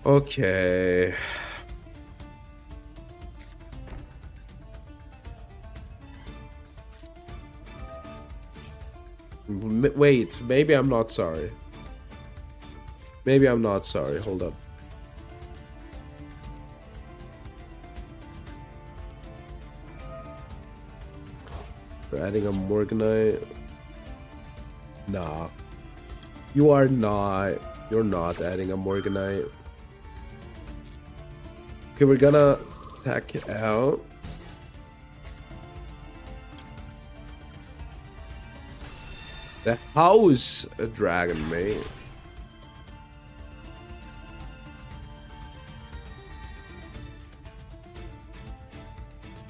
Okay. Wait, maybe I'm not sorry. Maybe I'm not sorry. Hold up. We're adding a Morganite. Nah. You are not. You're not adding a Morganite. Okay, we're gonna attack it out. The house Dragonmaid.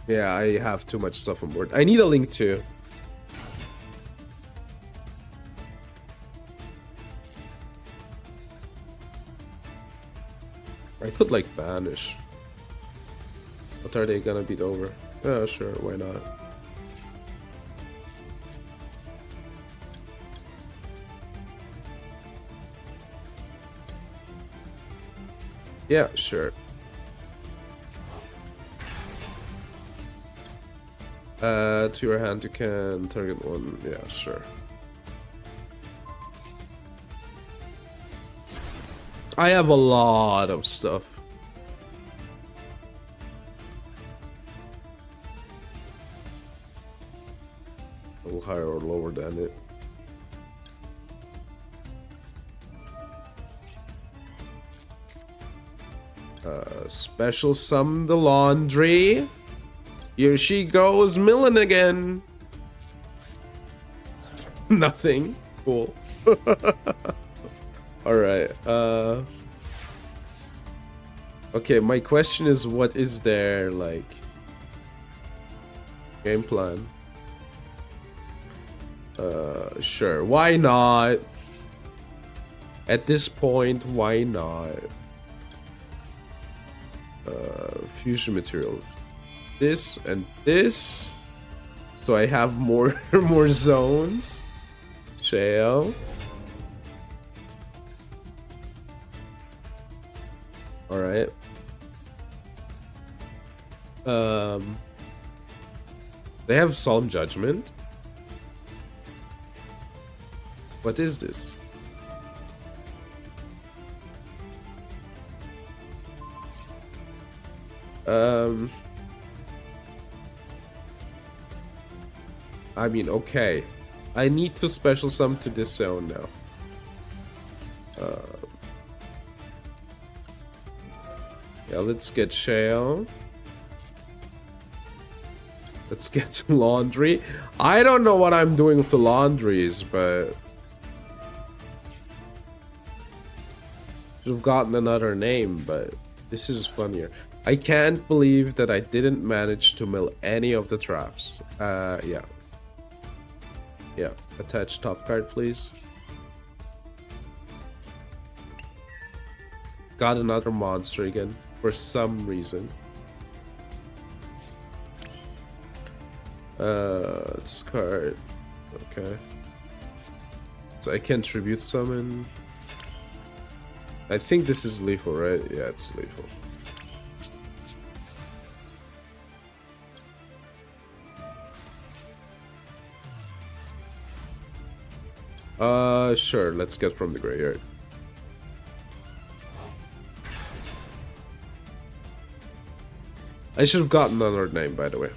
Yeah, I have too much stuff on board. I need a link too. I could like banish. What are they gonna beat over? Yeah, sure, why not? Yeah, sure. To your hand you can target one. Yeah, sure. I have a lot of stuff. A little higher or lower than it. Special summon the laundry. Here she goes, milling again. Nothing. Cool. Alright, okay, my question is, what is their, like, game plan? Sure, why not? At this point, why not? Fusion material. This and this. So I have more more zones. Shale. Alright. They have Solemn Judgment. What is this? I mean, okay. I need to special summon to this zone now. Yeah, let's get Shale. Let's get laundry. I don't know what I'm doing with the laundries, but Should have gotten another name, but this is funnier. I can't believe that I didn't manage to mill any of the traps. Yeah. Yeah, attach top card, please. Got another monster again, for some reason. Discard. Okay. So I can tribute summon. I think this is lethal, right? Yeah, it's lethal. Sure, let's get from the graveyard. I should have gotten another name, by the way.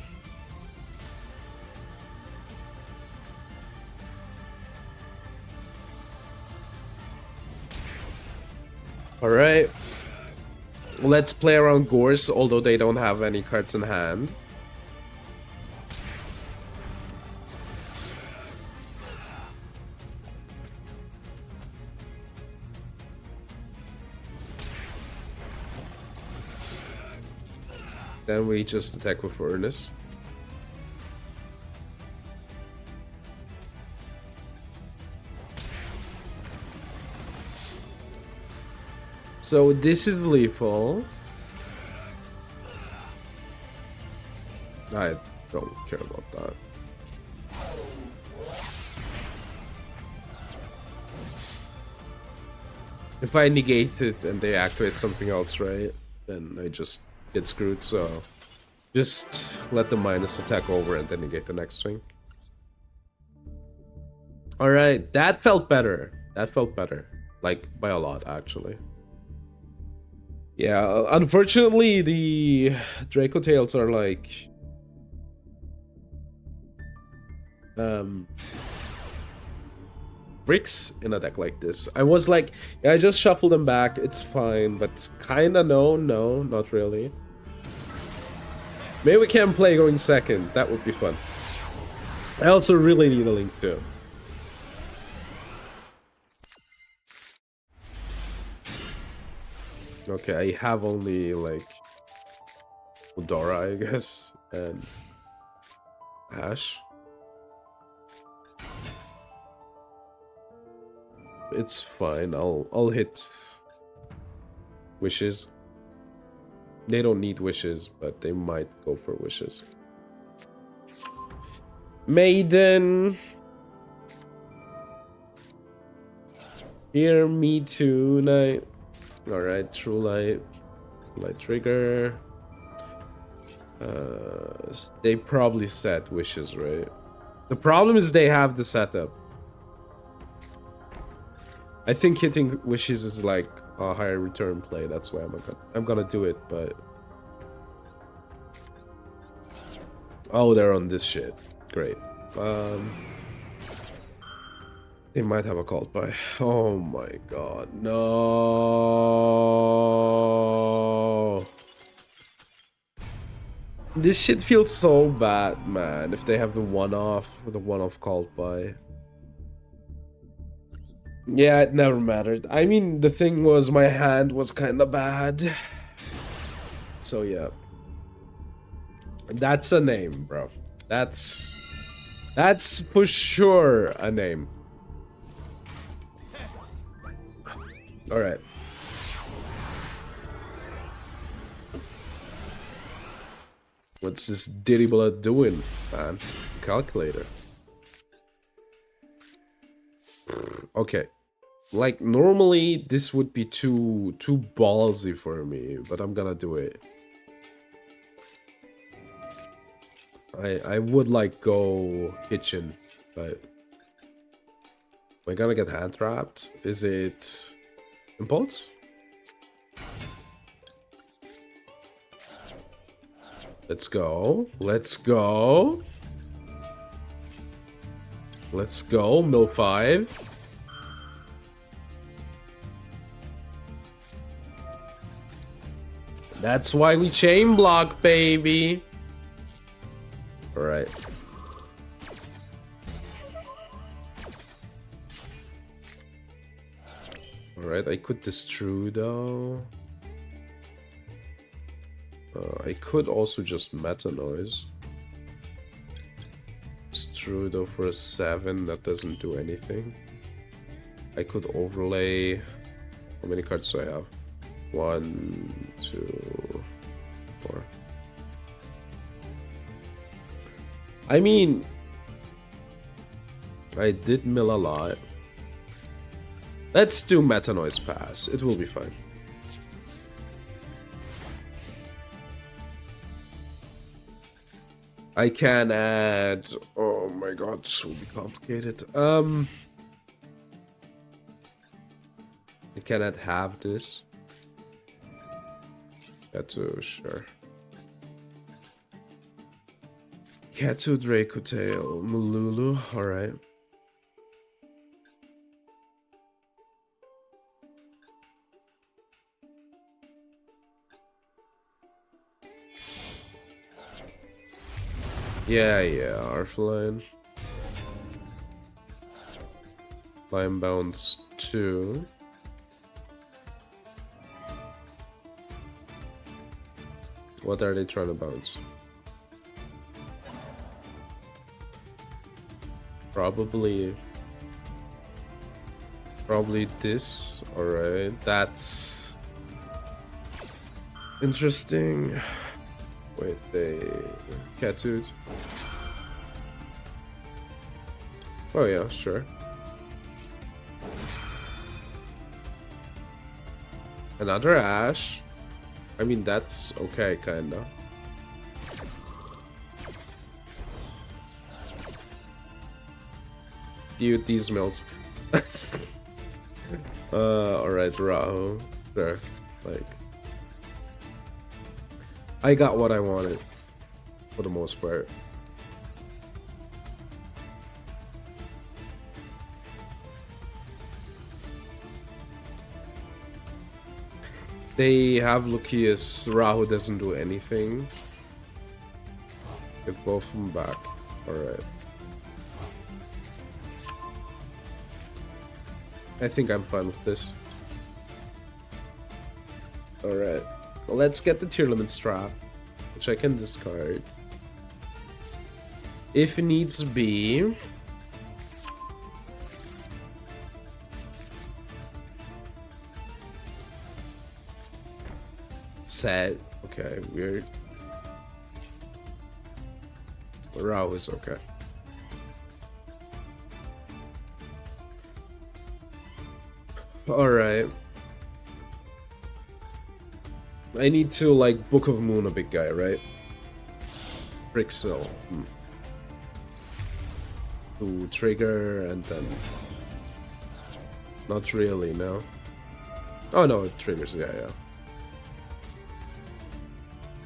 Alright. Let's play around Gores, although they don't have any cards in hand. Then we just attack with Furnace. So this is lethal. I don't care about that. If I negate it and they activate something else, right, then I just get screwed, so just let the minus attack over and then negate the next thing. Alright, that felt better. That felt better. Like, by a lot, actually. Yeah, unfortunately, the Draco Tails are like... bricks in a deck like this. I was like, yeah, I just shuffle them back, it's fine, but kinda no, not really. Maybe we can play going second, that would be fun. I also really need a link too. Okay, I have only like Udora, I guess, and Ash. It's fine. I'll hit wishes. They don't need wishes, but they might go for wishes. Maiden, hear me tonight. All right, True Light, Light Trigger. They probably set wishes, right? The problem is they have the setup. I think hitting wishes is like a higher return play. That's why I'm gonna do it. But oh, they're on this shit. Great. They might have a cult by. Oh my god, no! This shit feels so bad, man. If they have the one-off with a one-off cult by. Yeah, it never mattered. I mean, the thing was, my hand was kind of bad. So, yeah. That's a name, bro. That's for sure a name. Alright. What's this Diddy Blood doing, man? Calculator. Okay. Like, normally this would be too ballsy for me, but I'm gonna do it. I would like go kitchen, but am I gonna get hand trapped? Is it impulse? Let's go. Let's go. Let's go. Mill 5. That's why we chain block, baby. All right. All right? I could destroy though. I could also just meta noise. Strudo for a 7, that doesn't do anything. I could overlay. How many cards do I have? 1, 2, 4. I mean, I did mill a lot. Let's do meta noise pass. It will be fine. I can add. Oh my god, this will be complicated. I can add half this. Ketu, sure. Ketu, Draco Tail, Mululu, alright. Yeah, Arfline. Line bounce 2. What are they trying to bounce? Probably this. Alright, that's interesting. Wait, they Catwood. Oh yeah, sure. Another Ash. I mean, that's okay, kinda. Dude, these melts. Alright, Raho. Sure. Like, I got what I wanted, for the most part. They have Lucius. Rahu doesn't do anything. Get both of them back. Alright. I think I'm fine with this. Alright. Well, let's get the Tearlaments Trap, which I can discard if it needs to be. Set. Okay, weird. Rao is okay. Alright. I need to, like, Book of Moon a big guy, right? Brixel. To trigger and then... Not really, no. Oh no, it triggers, yeah.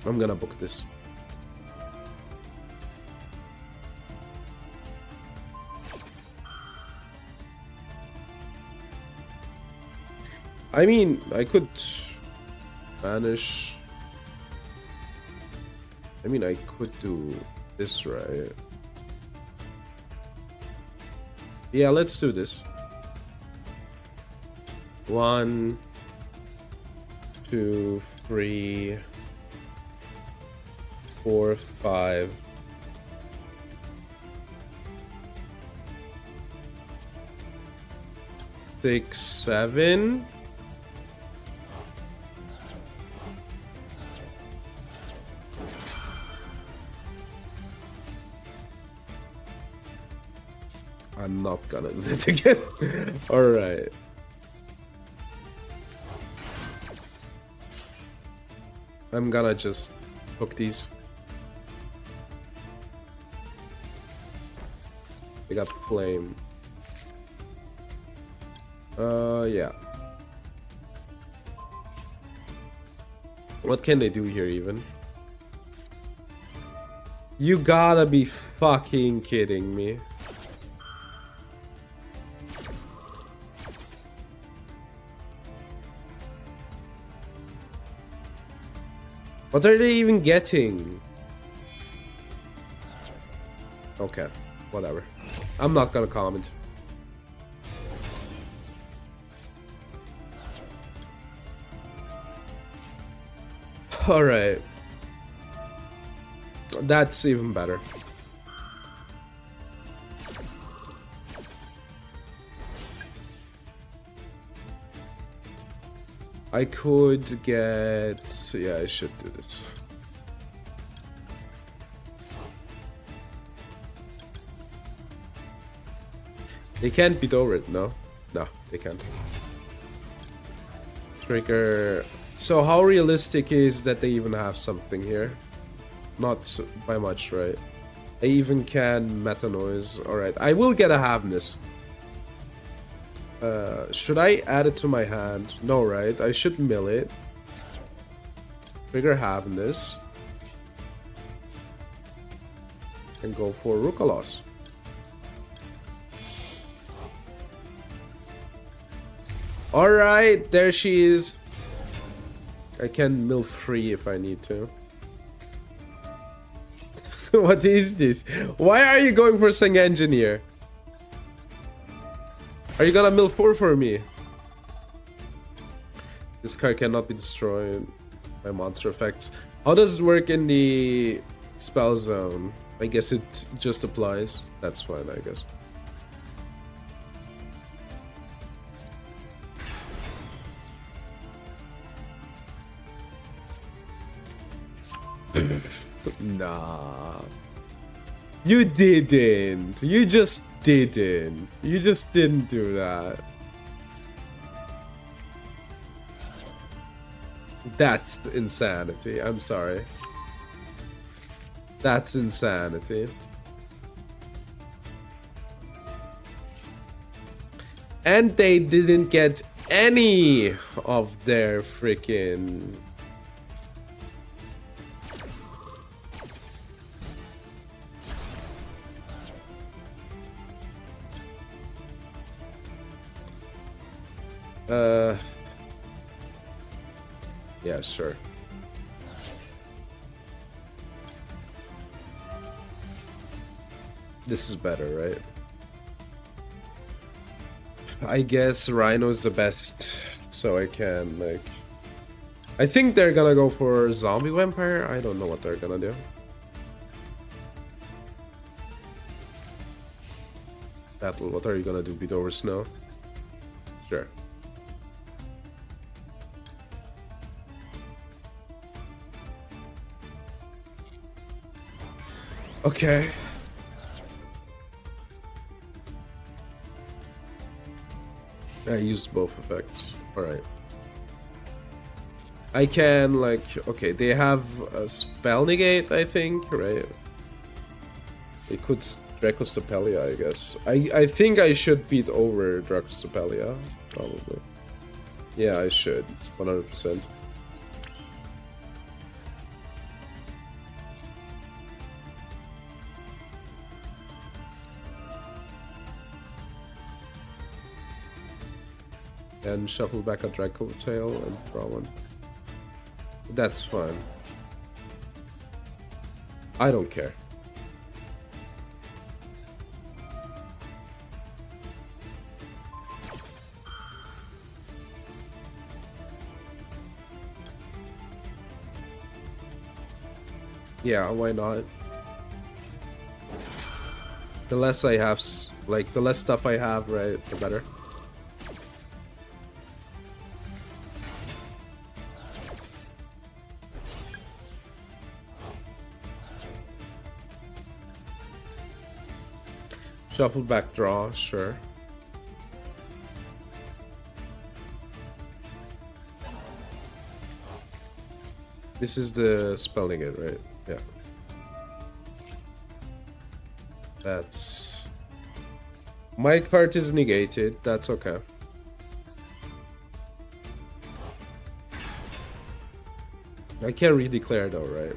I'm gonna book this. I mean, I could banish. I mean, I could do this, right? Yeah, let's do this. 1, 2, 3, 4, 5. 6, 7. I'm not gonna do that again. Alright. I'm gonna just hook these. They got flame. Yeah. What can they do here even? You gotta be fucking kidding me. What are they even getting? Okay, whatever. I'm not gonna comment. Alright. That's even better. I could get... yeah, I should do this. They can't beat over it, no? No, they can't. Trigger... so how realistic is that they even have something here? Not by much, right? I even can meta noise. Alright, I will get a halveness. Should I add it to my hand? No, right? I should mill it. Trigger halveness. And go for Rukalos. Alright, there she is. I can mill free if I need to. What is this? Why are you going for Sing Engineer? Are you gonna mill 4 for me? This card cannot be destroyed by monster effects. How does it work in the spell zone? I guess it just applies. That's fine, I guess. Nah. You didn't. You just didn't. You just didn't do that. That's insanity. I'm sorry. That's insanity. And they didn't get any of their freaking... yeah, sure. This is better, right? I guess Rhino's the best, so I can, like... I think they're gonna go for Zombie Vampire. I don't know what they're gonna do. Battle, what are you gonna do? Beat over Snow? Sure. Okay. I used both effects. Alright. I can, like... okay, they have a spell negate, I think, right? They could Dracostopelia, I guess. I think I should beat over Dracostopelia, probably. Yeah, I should. 100%. And shuffle back a Draco tail and draw one. That's fine. I don't care. Yeah, why not? The less I have, like, the less stuff I have, right, the better. Shuffle back draw, sure. This is the spelling it, right? Yeah. That's... my card is negated, that's okay. I can't redeclare though, right?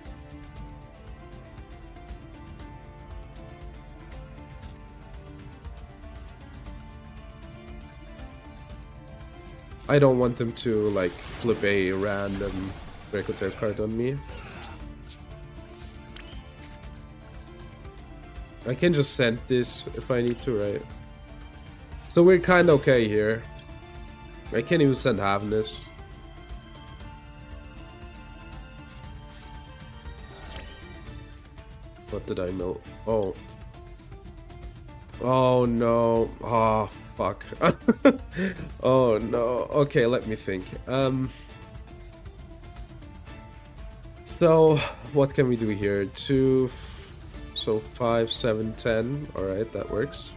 I don't want them to, like, flip a random Dracotail card on me. I can just send this if I need to, right? So we're kind of okay here. I can't even send Havness. What did I know? Oh. Oh no. Oh fuck. Oh no. Okay, let me think. So what can we do here? 2, so 5, 7, 10. All right, that works.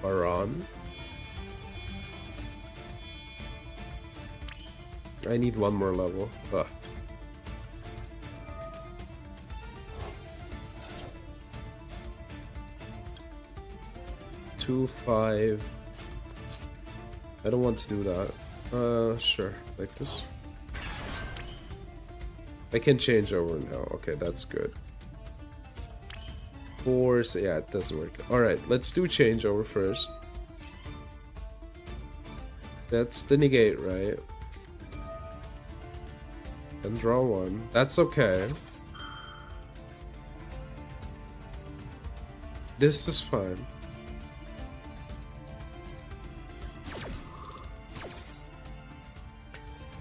Baron. I need one more level. Ugh. Two, 5. I don't want to do that. Sure, like this. I can change over now. Okay, that's good. 4, so yeah, it doesn't work. Alright, let's do changeover first. That's the negate, right? And draw 1. That's okay. This is fine.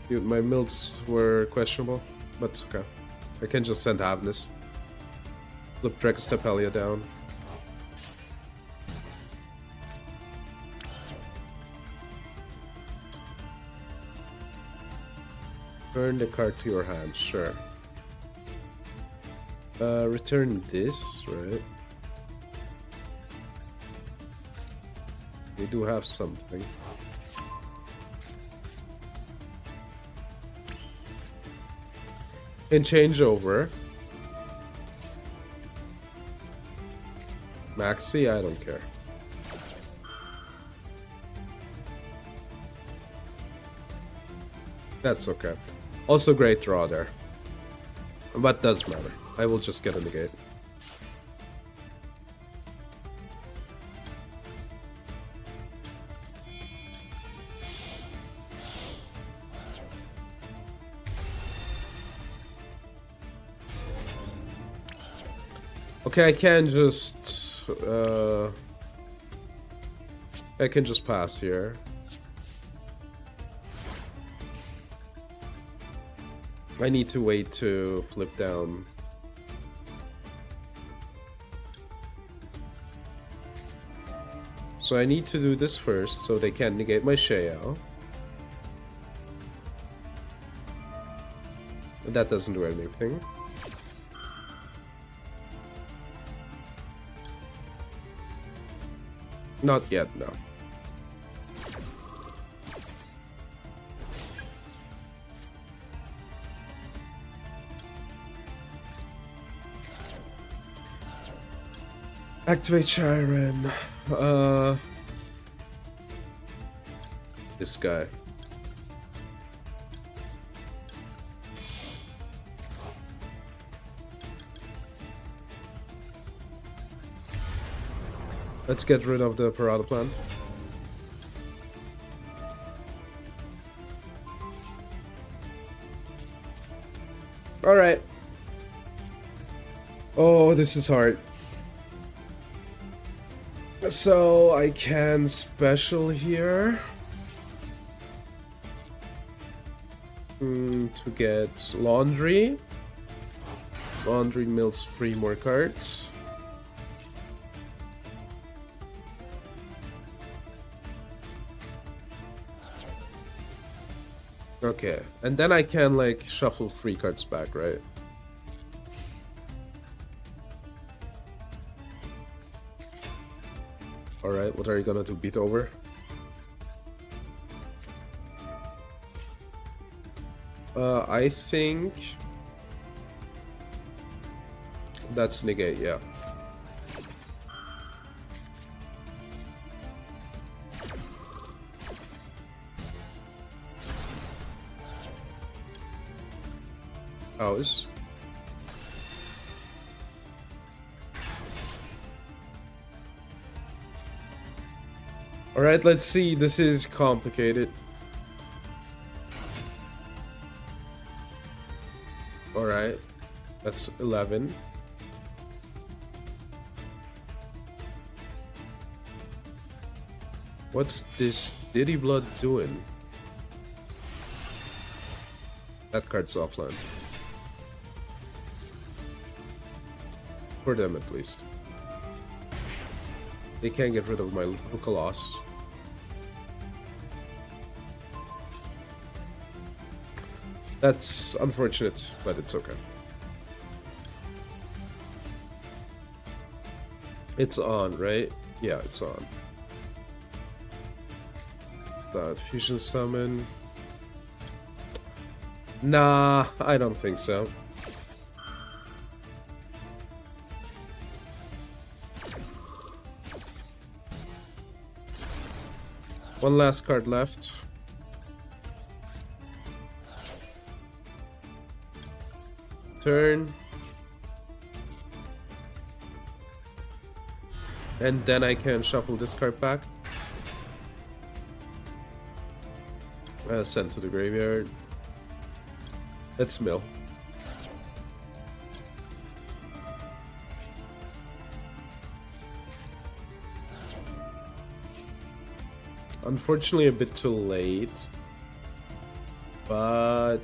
Dude, my mills were questionable, but it's okay. I can just send Havness. Flip Dragostapelia down. Turn the card to your hand, sure. Return this, right? We do have something. And change over. Maxi, I don't care. That's okay. Also great draw there. But does matter. I will just get a negate. Okay, I can just pass here. I need to wait to flip down. So I need to do this first so they can't negate my Shayao. That doesn't do anything. Not yet, no. Activate Chiron. This guy. Let's get rid of the Parada plan. Alright. Oh, this is hard. So I can special here. To get laundry. Laundry mills 3 more cards. Okay, and then I can like shuffle 3 cards back, right? Alright, what are you gonna do? Beat over? I think that's negate, yeah. House. Alright, let's see. This is complicated. Alright. That's 11. What's this Diddy Blood doing? That card's offline. For them, at least. They can't get rid of my Colossus. That's unfortunate, but it's okay. It's on, right? Yeah, it's on. What's that? Fusion Summon? Nah, I don't think so. One last card left. Turn. And then I can shuffle this card back. Send to the graveyard. Let's mill. Unfortunately, a bit too late. But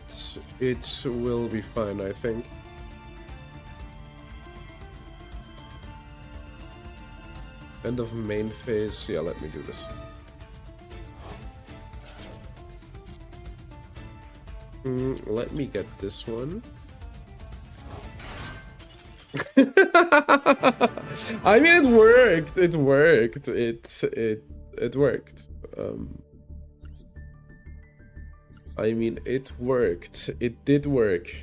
it will be fine, I think. End of main phase. Yeah, let me do this. Let me get this one. I mean, it worked. It worked. It worked. I mean, it worked. It did work.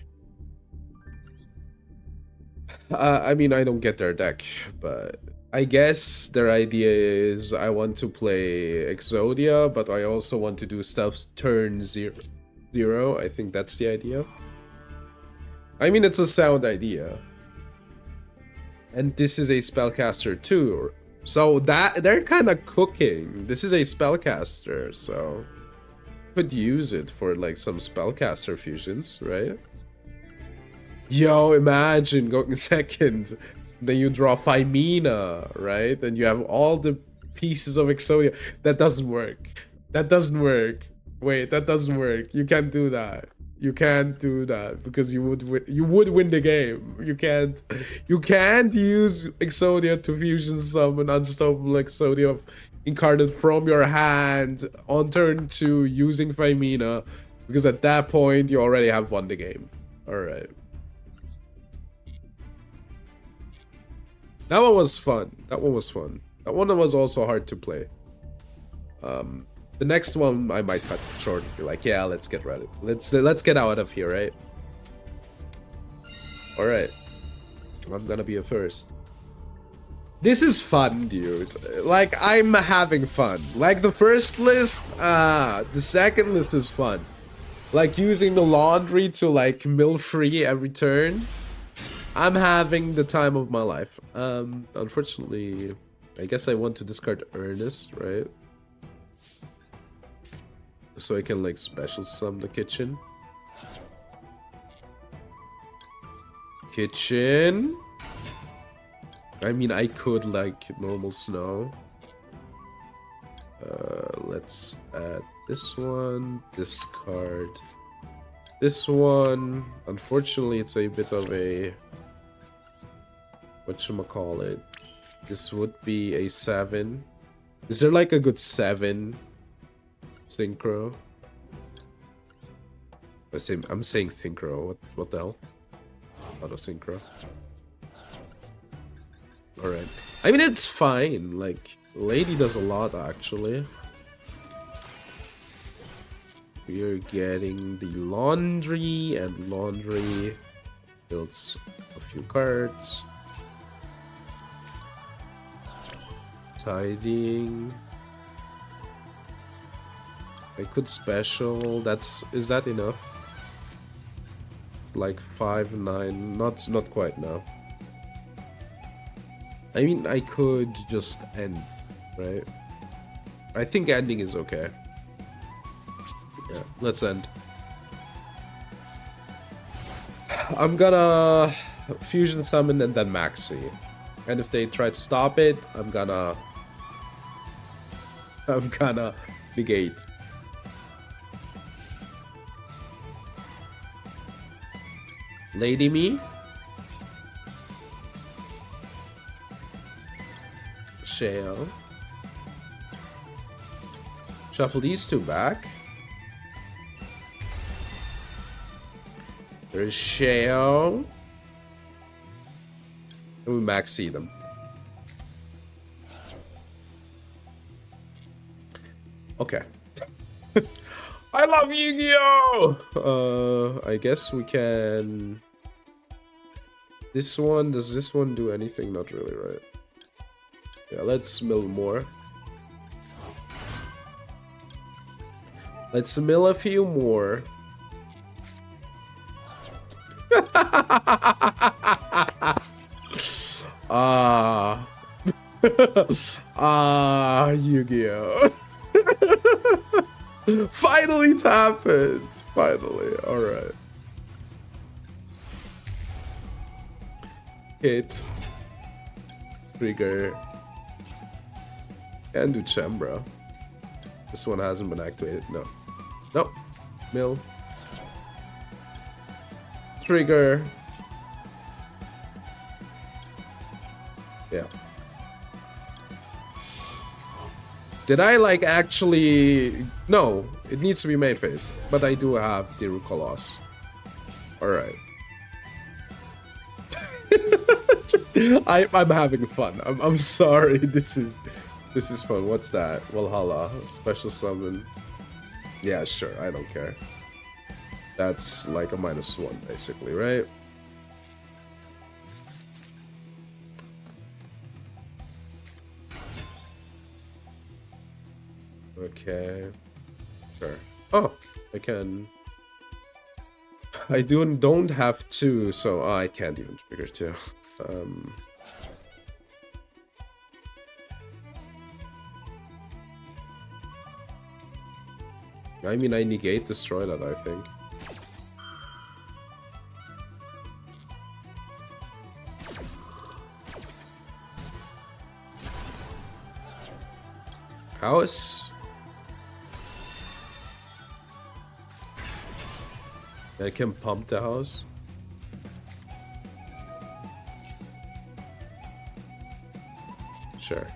I mean, I don't get their deck, but I guess their idea is I want to play Exodia, but I also want to do stuff turn zero. I think that's the idea. I mean, it's a sound idea. And this is a spellcaster too. So that they're kind of cooking. This is a spellcaster, so could use it for like some spellcaster fusions, right? Yo, imagine going second. Then you draw Phimina, right? And you have all the pieces of Exodia. That doesn't work. That doesn't work. Wait, that doesn't work. You can't do that. You can't do that because you would win the game. You can't use Exodia to fusion summon Unstoppable Exodia incarnate from your hand on turn 2 using Phimina, because at that point you already have won the game. All right. That one was fun. That one was fun. That one was also hard to play. The next one I might cut short. Be like, yeah, let's get ready. Let's get out of here, right? All right. I'm gonna be a first. This is fun, dude. Like, I'm having fun. Like the first list, the second list is fun. Like using the laundry to like mill free every turn. I'm having the time of my life. Unfortunately, I guess I want to discard Ernest, right? So I can like special sum the kitchen. Kitchen. I mean, I could like normal snow. Let's add this one, discard this one. Unfortunately, it's a bit of a whatchamacallit. This would be a 7. Is there like a good 7 synchro? I'm saying synchro. What the hell? Auto synchro. Alright. I mean, it's fine. Like, Lady does a lot, actually. We are getting the laundry, and laundry builds a few cards. Tidying. I could special. Is that enough? It's like 5-9. Not quite now. I mean, I could just end, right? I think ending is okay. Yeah, let's end. I'm gonna fusion summon and then maxi. And if they try to stop it, I'm gonna I'm gonna negate. Lady me. Shale. Shuffle these two back. There's Shale. And we maxi them. Okay. I love Yu-Gi-Oh! I guess we can... This one, does this one do anything? Not really, right? Yeah, let's mill more. Let's mill a few more. Yu-Gi-Oh! Finally it happened. Finally, alright. Hit. Trigger. And do Chembra. This one hasn't been activated. No. Nope. Mill. Trigger. Yeah. Did I like actually... No, it needs to be main phase. But I do have the Colossus. Alright. I'm having fun. I'm sorry. This is fun. What's that? Valhalla. Special summon. Yeah, sure. I don't care. That's like a -1 basically, right? Okay. Sure. Oh, I can. I don't have 2, so I can't even trigger 2. I mean, I negate destroy that, I think. House. I can pump the house. Sure.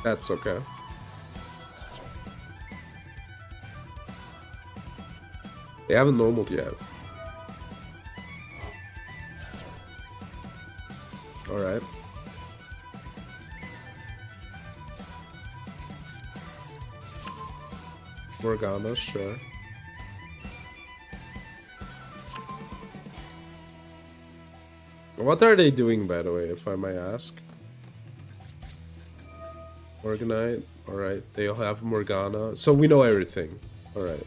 That's okay. They haven't normaled yet. Alright. Morgana, sure. What are they doing, by the way, if I may ask? Morganite, alright. They all have Morgana. So we know everything. Alright.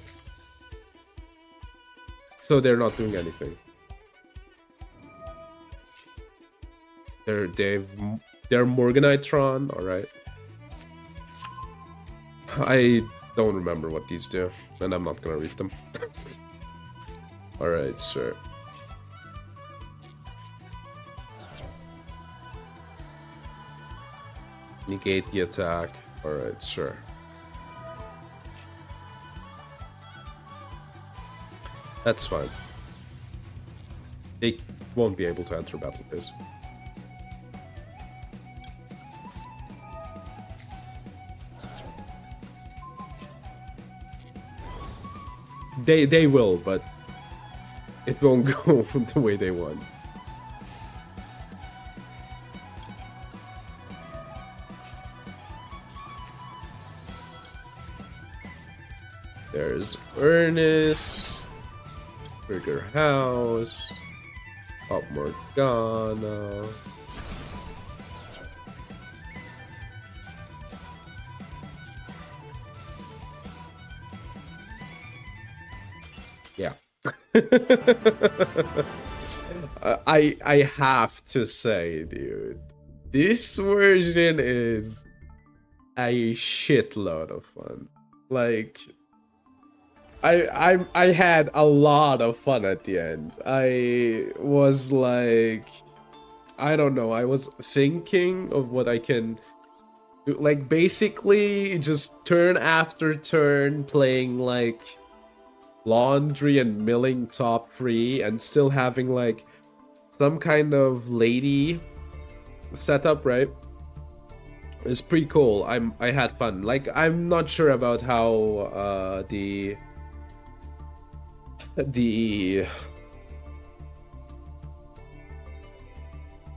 So they're not doing anything. They're Morganitron, alright. I don't remember what these do, and I'm not gonna read them. Alright, sure. Negate the attack. Alright, sure. That's fine. They won't be able to enter battle phase. They will, but it won't go the way they want. There's Ernest, Trigger House, Up Morgana. Yeah. I have to say, dude, this version is a shitload of fun. Like, I had a lot of fun at the end. I was like, I don't know, I was thinking of what I can do, like basically just turn after turn playing like laundry and milling top 3 and still having like some kind of lady setup, right? It's pretty cool. I had fun. Like, I'm not sure about how the the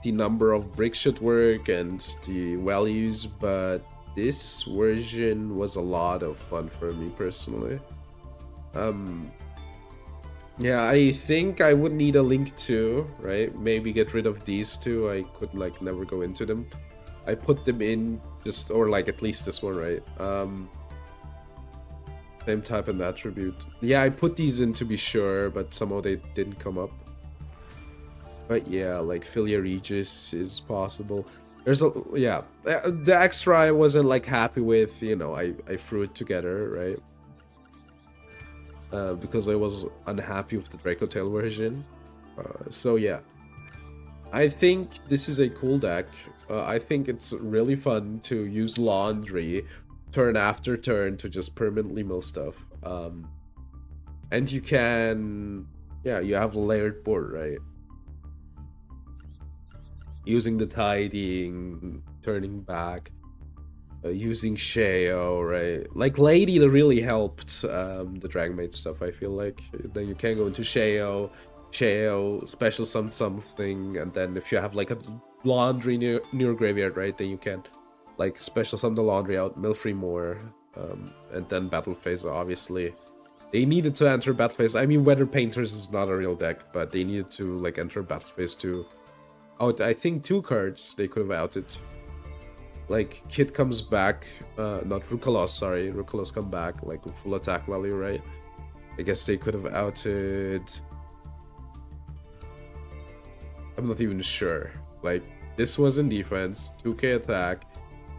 number of bricks should work and the values, but this version was a lot of fun for me personally. Yeah, I think I would need a link too, right? Maybe get rid of these two. I could like never go into them. I put them in just, or like at least this one, right? Same type and attribute. Yeah, I put these in to be sure, but somehow they didn't come up. But yeah, like Philia Regis is possible. There's a, yeah, the extra I wasn't like happy with, you know, I threw it together, right? Because I was unhappy with the Draco Tail version. So yeah, I think this is a cool deck. I think it's really fun to use laundry turn after turn to just permanently mill stuff. And you can, yeah, you have a layered board, right? Using the tidying, turning back, using Sheo, right? Like Lady really helped the Dragonmaid stuff, I feel like. Then you can go into Sheo, special something, and then if you have like a laundry near your graveyard, right, then you can like special sum the laundry out, mill free more, and then battle phase, obviously. They needed to enter battle phase. I mean, Weather Painters is not a real deck, but they needed to like enter battle phase to out, I think, 2 cards they could have outed. Like, Kid comes back, not Rukalos, sorry. Rukalos come back, like, with full attack value, right? I guess they could have outed... I'm not even sure. Like, this was in defense, 2k attack.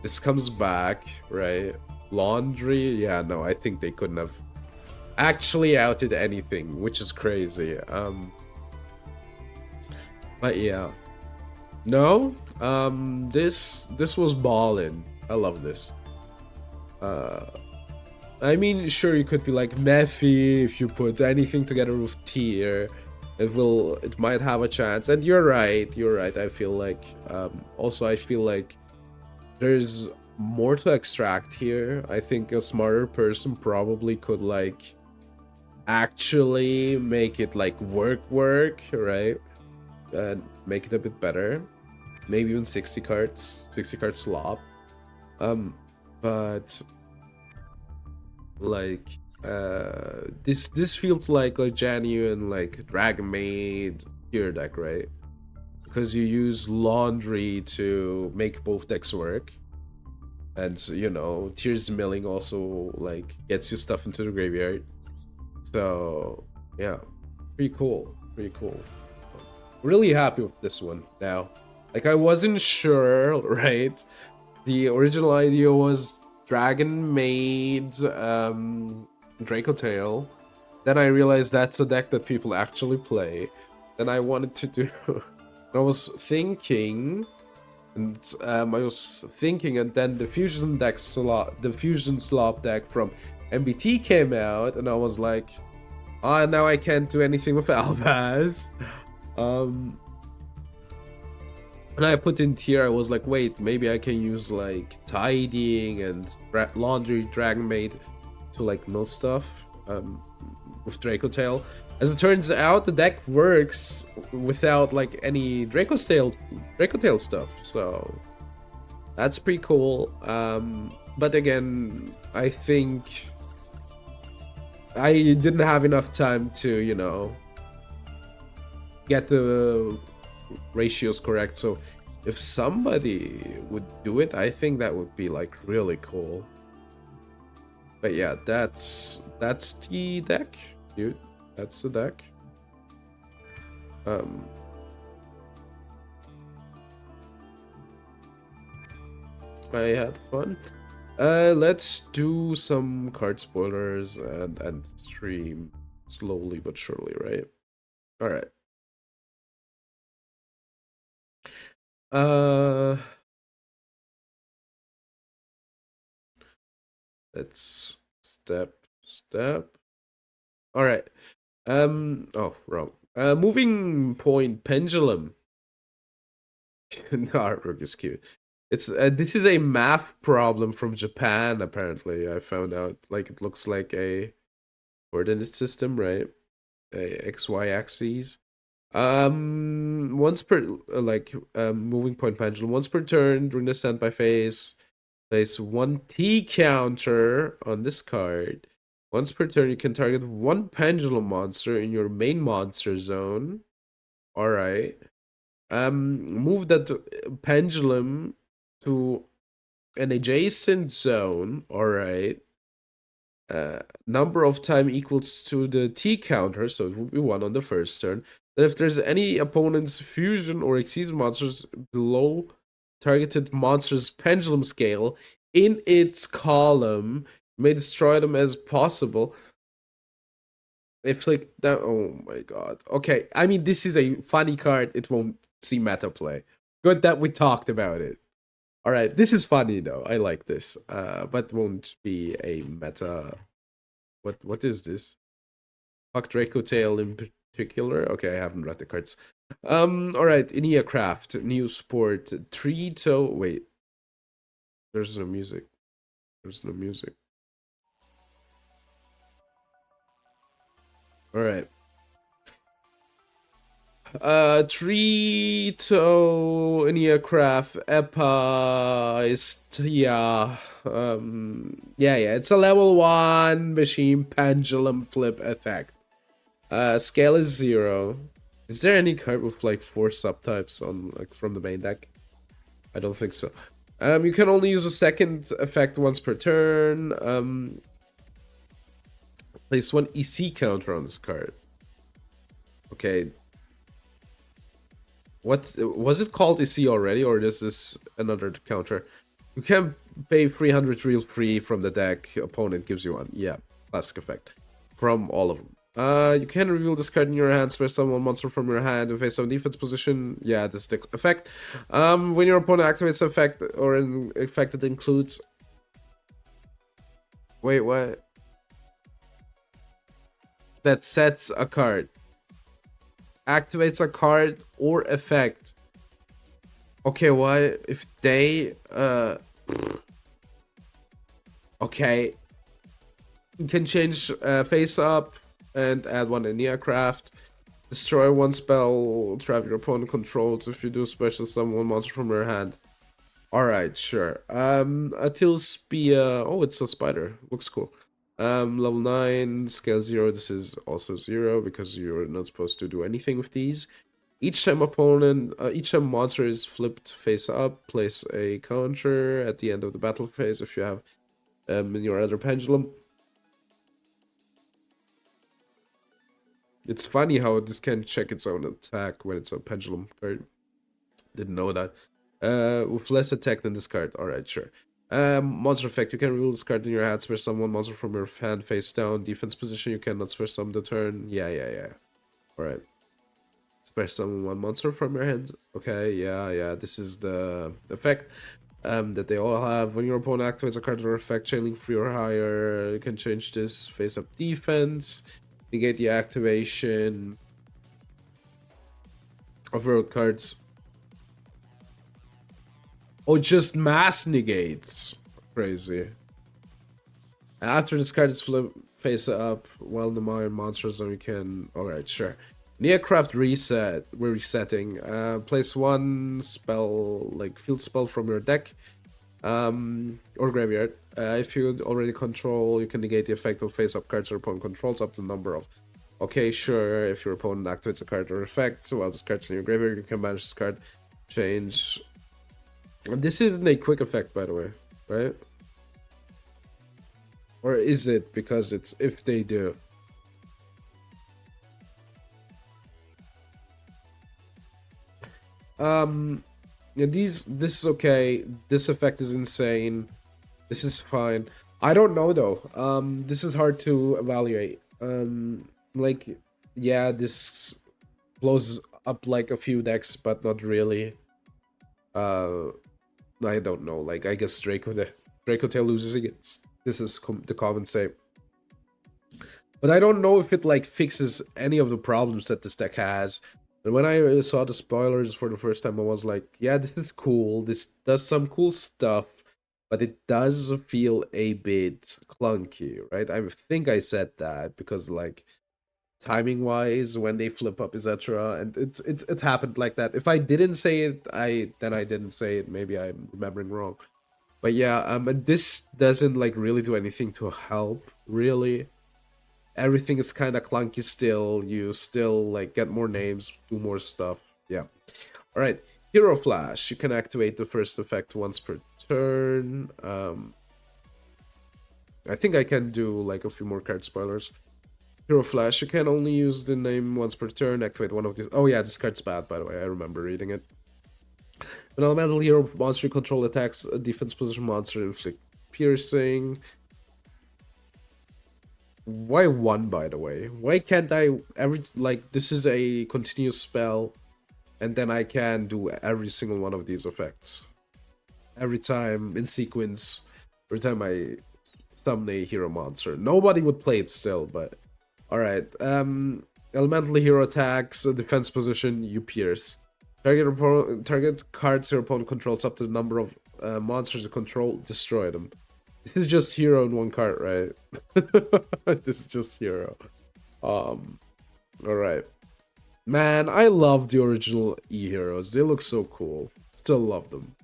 This comes back, right? Laundry, yeah, no, I think they couldn't have actually outed anything, which is crazy. But yeah. No, this was ballin'. I love this. I mean, sure, you could be like Mephi if you put anything together with Tier, it might have a chance. And you're right. I feel like, also I feel like there's more to extract here. I think a smarter person probably could like actually make it like work, right? And make it a bit better. Maybe even 60 cards slop. But like this feels like a genuine like Dragonmaid tier deck, right? Because you use laundry to make both decks work. And you know, Tears Milling also like gets you stuff into the graveyard. So yeah, pretty cool. Really happy with this one now. Like, I wasn't sure, right? The original idea was Dragonmaid, Draco Tail. Then I realized that's a deck that people actually play. Then I wanted to do... I was thinking... And and then the fusion slop deck from MBT came out, and I was like, ah, now I can't do anything with Albaz. And I put in tier, I was like, wait, maybe I can use like tidying and laundry Dragonmaid to like mill stuff with Draco Tail. As it turns out, the deck works without like any Draco Tail stuff, so that's pretty cool. But again, I think I didn't have enough time to, you know, get the ratios correct. So if somebody would do it, I think that would be like really cool. But yeah, that's the deck, dude. That's the deck. I had fun. Let's do some card spoilers and stream slowly but surely, right? All right. Uh, let's step. All right. Oh, wrong. Moving point pendulum. The artwork is cute. It's this is a math problem from Japan. Apparently, I found out. Like it looks like a coordinate system, right? A XY axis. Once per moving point pendulum. Once per turn during the standby phase, place one T counter on this card. Once per turn, you can target one pendulum monster in your main monster zone. All right. Move that pendulum to an adjacent zone. All right. Number of time equals to the T counter, so it will be 1 on the first turn. Then if there's any opponent's fusion or exceeded monsters below targeted monster's pendulum scale in its column, you may destroy them as possible. If like that, oh my god. Okay, I mean this is a funny card. It won't see meta play. Good that we talked about it. All right, this is funny though. I like this. But won't be a meta. What is this? Fuck Draco Tail in particular. Okay, I haven't read the cards. All right, Inia Craft, new sport, Trito. Wait, there's no music. There's no music. All right. Trito, Inia Craft, Epa is yeah. Yeah. It's a level 1 machine pendulum flip effect. Scale is 0. Is there any card with like 4 subtypes on like from the main deck? I don't think so. You can only use a second effect once per turn. Place one EC counter on this card. Okay. What was it called EC already, or is this another counter? You can pay 300 real free from the deck. Opponent gives you one. Yeah, classic effect from all of them. You can reveal this card in your hand, special summon one monster from your hand in face of defense position. Yeah, this effect. When your opponent activates the effect or an effect that includes. Wait, what? That sets a card, activates a card or effect. Okay, why if they okay, you can change face up and add one in the aircraft. Destroy one spell trap your opponent controls if you do special summon one monster from your hand. Alright, sure. Atil Spear. Oh, it's a spider. Looks cool. Level 9, scale 0. This is also 0 because you're not supposed to do anything with these. Each time each time monster is flipped face up, place a counter at the end of the battle phase if you have in your other pendulum. It's funny how this can check its own attack when it's a pendulum card. Didn't know that. With less attack than this card. Alright, sure. Monster effect. You can reveal this card in your hand, special summon one monster from your hand face down. Defense position, you cannot special summon the turn. Yeah. Alright. Special summon one monster from your hand. Okay, yeah. This is the effect that they all have. When your opponent activates a card or effect, chaining 3 or higher, you can change this face up defense. Negate the activation of your cards. Oh, just mass negates. Crazy. After this card is flipped face up, while the Mayan monster zone you can. Alright, sure. Neocraft reset. We're resetting. Place one spell, like field spell from your deck. Or graveyard. If you already control, you can negate the effect of face up cards your opponent controls up to the number of. Okay, sure. If your opponent activates a card or effect while this card's in your graveyard, you can banish this card. Change. This isn't a quick effect, by the way, right? Or is it? Because it's if they do. Yeah, this is okay. This effect is insane. This is fine. I don't know though. This is hard to evaluate. Like, yeah, this blows up like a few decks, but not really. Uh, I don't know. Like, I guess Draco Tail loses against. This is the common say. But I don't know if it like fixes any of the problems that this deck has. And when I saw the spoilers for the first time, I was like, yeah, this is cool. This does some cool stuff, but it does feel a bit clunky, right? I think I said that because like timing wise, when they flip up, etc. And it happened like that. If I didn't say it, I didn't say it. Maybe I'm remembering wrong. But yeah, and this doesn't like really do anything to help, really. Everything is kind of clunky still. You still like get more names, do more stuff. Yeah. All right. Hero Flash. You can activate the first effect once per turn. I think I can do like a few more card spoilers. Hero Flash. You can only use the name once per turn. Activate one of these. Oh yeah, this card's bad, by the way. I remember reading it. An elemental hero monster you control attacks a defense position monster, inflict piercing. Why one, by the way? Why can't I like this is a continuous spell and then I can do every single one of these effects every time in sequence, every time I summon a hero monster. Nobody would play it still, but all right. Elemental hero attacks a defense position, you pierce. Target cards your opponent controls up to the number of monsters you control, destroy them. This is just hero in one card, right? This is just hero. All right. Man, I love the original E-heroes. They look so cool. Still love them.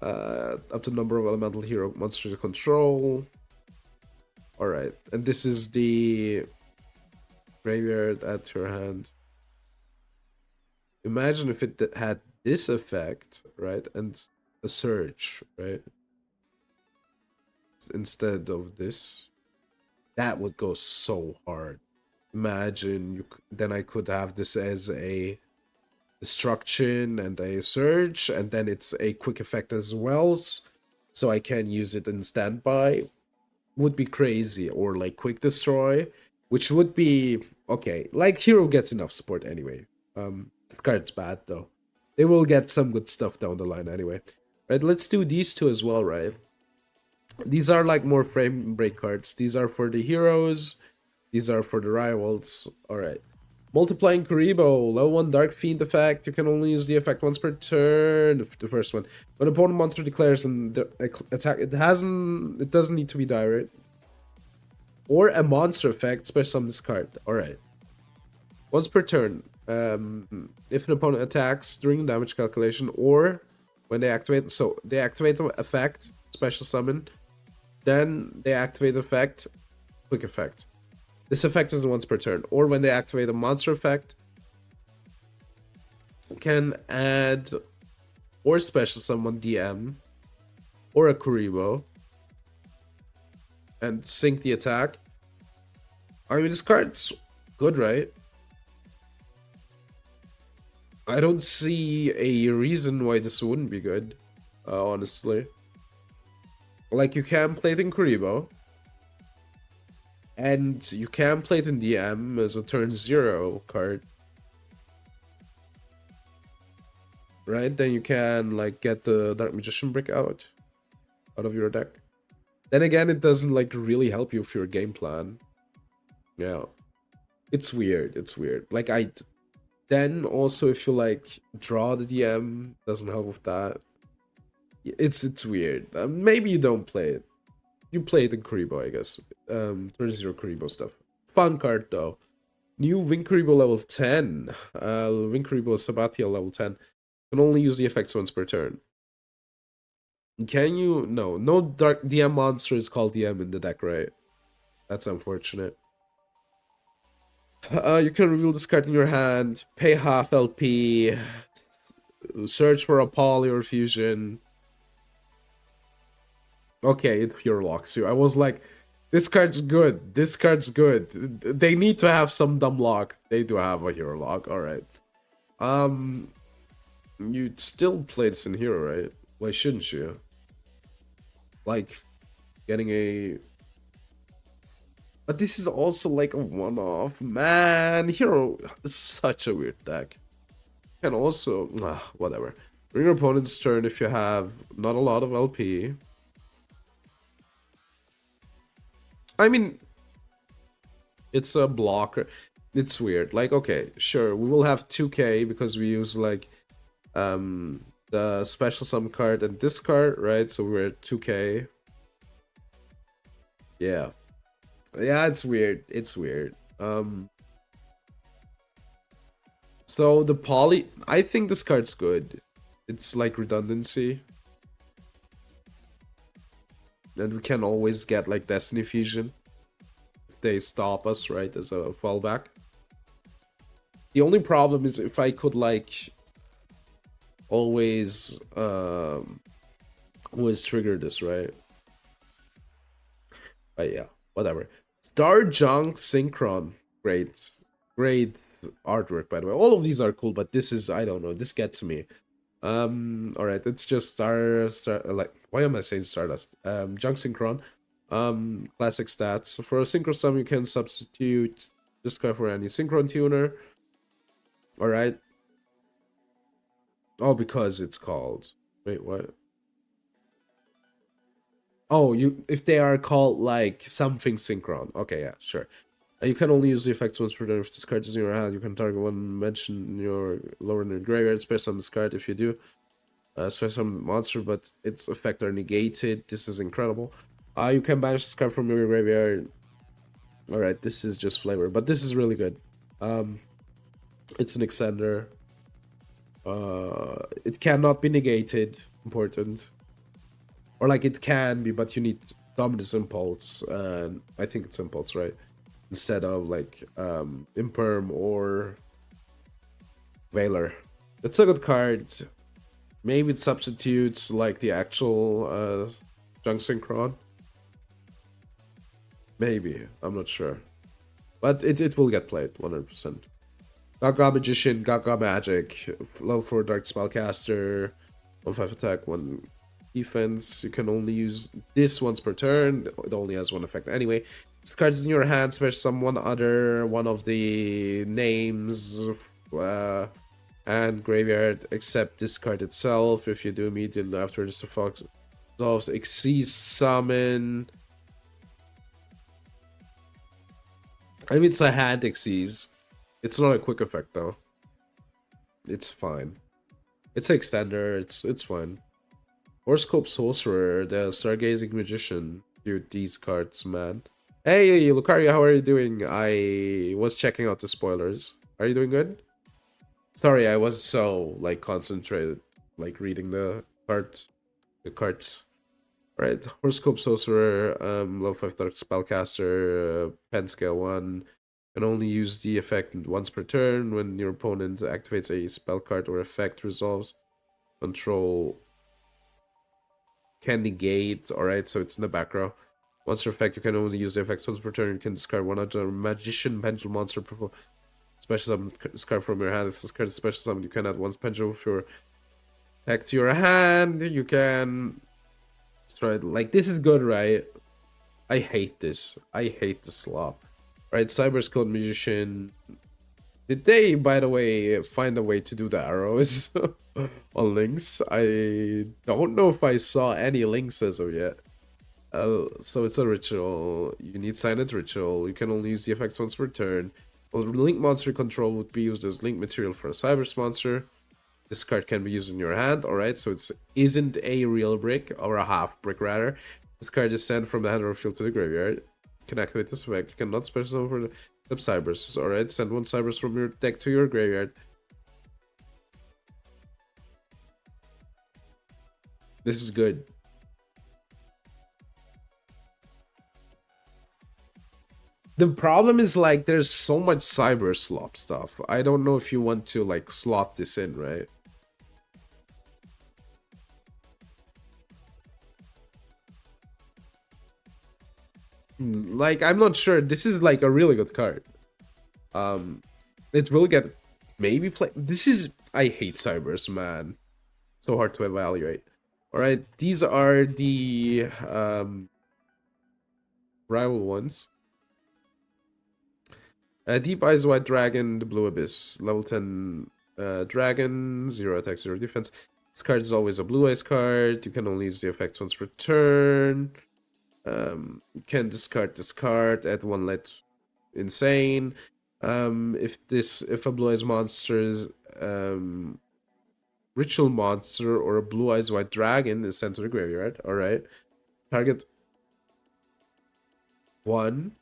Up to number of elemental hero monsters you control. All right. And this is the graveyard, add to your hand. Imagine if it had this effect, right? And a surge, right? Instead of this. That would go so hard. Imagine then I could have this as a destruction and a surge, and then it's a quick effect as well, so I can use it in standby. Would be crazy. Or like quick destroy, which would be okay. Like hero gets enough support anyway. This card's bad though. They will get some good stuff down the line anyway. Right, let's do these two as well, right? These are like more frame break cards. These are for the heroes. These are for the rivals. Alright. Multiplying Kuribo. Level 1 Dark Fiend effect. You can only use the effect once per turn. The first one. When an opponent monster declares an attack, it doesn't need to be direct. Or a monster effect, special summon this card. Alright. Once per turn. If an opponent attacks during the damage calculation, or when they activate, so they activate the effect, special summon, then they activate the effect, quick effect. This effect is once per turn. Or when they activate a monster effect, can add or special summon DM or a Kuribo and sync the attack. I mean, this card's good, right? I don't see a reason why this wouldn't be good, honestly. Like, you can play it in Kuribo. And you can play it in DM as a turn 0 card. Right? Then you can like get the Dark Magician brick out of your deck. Then again, it doesn't like really help you for your game plan. Yeah. It's weird. It's weird. Like then also if you like draw the DM, doesn't help with that. It's weird. Maybe you don't play it. You play it in Kuribo, I guess. Turn 0 Kuribo stuff. Fun card though. New Winkuribo level 10. Winkuribo Sabatia level 10. Can only use the effects once per turn. Can you? No Dark DM monster is called DM in the deck, right? That's unfortunate. You can reveal this card in your hand, pay half LP, search for a poly or fusion. Okay, it pure locks you. I was like, this card's good. This card's good. They need to have some dumb lock. They do have a hero lock. All right. You'd still play this in hero, right? Why shouldn't you? Like, getting a... But this is also like a one-off. Man, Hero is such a weird deck. Can also... whatever. During your opponent's turn, if you have not a lot of LP... I mean... It's a blocker. It's weird. Like, okay, sure, we will have 2k because we use, like... the special summon card and this card, right? So we're at 2k. Yeah. Yeah, it's weird. It's weird. So the poly, I think this card's good. It's like redundancy. And we can always get like Destiny Fusion if they stop us, right, as a fallback. The only problem is if I could like always trigger this, right? But yeah, whatever. Star Jank Synchron. Great. Great artwork, by the way. All of these are cool, but this is, I don't know, this gets me. Alright, it's just star like, why am I saying Stardust? Junk Synchron. Classic stats. For a synchro sum, you can substitute this card for any synchron tuner. Alright. Oh, because it's called... Wait, what? Oh, if they are called like something synchron. Okay, yeah, sure. You can only use the effects once per turn. If this card is in your hand, you can target one mention in your lower in your graveyard, special summon this card if you do. Special summon monster, but its effects are negated. This is incredible. You can banish this card from your graveyard. Alright, this is just flavor, but this is really good. It's an extender. It cannot be negated. Important. Or like it can be, but you need Dominus Impulse. I think it's Impulse, right? Instead of like Imperm or Veiler. It's a good card. Maybe it substitutes like the actual Junk Synchron. Maybe. I'm not sure. But it will get played 100%. Gaga Magician, Gaga Magic, level 4 Dark Spellcaster, 1/5 attack, 1 defense. You can only use this once per turn. It only has 1 effect anyway. This card is in your hand, special summon one of the names and graveyard, except this card itself. If you do immediately after this effect resolves, Xyz summon. I mean, it's a hand Xyz. It's not a quick effect though. It's fine. It's an extender. It's fine. Horoscope Sorcerer, the Stargazing Magician. Dude, these cards, man. Hey, Lucario, how are you doing? I was checking out the spoilers. Are you doing good? Sorry, I was so, like, concentrated, like, reading the cards. Right, Horoscope Sorcerer, level 5 Dark Spellcaster, pen scale 1. Can only use the effect once per turn when your opponent activates a spell card or effect resolves. Control can negate, alright, so it's in the back row. Monster effect, you can only use the effects once per turn. You can discard one other Magician Pendulum monster before special summon this card from your hand. If this card is special summon, you can add one pendulum of your deck to your hand. You can destroy it. Like, this is good, right? I hate this. I hate the slop. Right, Cyber's Code Magician. Did they, by the way, find a way to do the arrows on links? I don't know if I saw any links as of yet. So it's a ritual. You need Silent Ritual. You can only use the effects once per turn. Well, Link Monster Control would be used as link material for a Cyber's monster. This card can be used in your hand, alright? So it isn't a real brick, or a half brick rather. This card is sent from the hand or field to the graveyard. You can activate this effect. You cannot special over the Cybers, alright? Send one Cybers from your deck to your graveyard. This is good. The problem is, like, there's so much cyber slop stuff. I don't know if you want to, like, slot this in, right? Like, I'm not sure. This is, like, a really good card. It will get maybe play. This is... I hate cybers, man. So hard to evaluate. Alright, these are the... rival ones. Deep Eyes White Dragon, the Blue Abyss. Level 10 dragon, 0 attack, 0 defense. This card is always a Blue Eyes card. You can only use the effects once per turn. You can discard this card, add 1 light. Insane. If a Blue Eyes monster is ritual monster or a Blue Eyes White Dragon is sent to the graveyard. Alright. Target 1.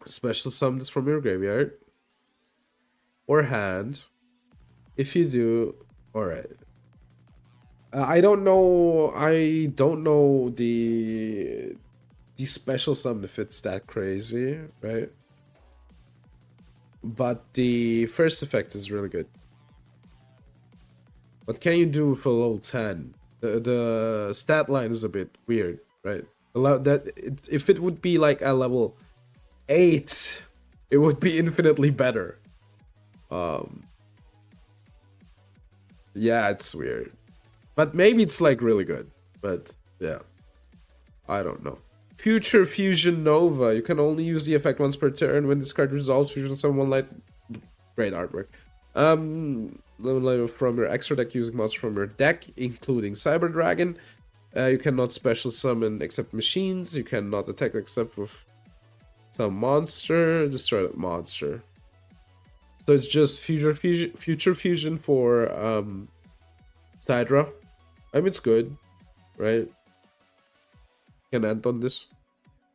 Special summon this from your graveyard or hand. If you do, alright. I don't know the special summon if it's that crazy, right? But the first effect is really good. What can you do for level 10? The stat line is a bit weird, right? If it would be like a level 8, it would be infinitely better. Yeah, it's weird. But maybe it's like really good. But yeah. I don't know. Future Fusion Nova. You can only use the effect once per turn. When this card resolves, fusion summon 1 light. Great artwork. From your extra deck using monsters from your deck, including Cyber Dragon. You cannot special summon except machines. You cannot attack except with some monster. Destroy that monster. So it's just future fusion for Sidra. I mean, it's good, right? Can end on this.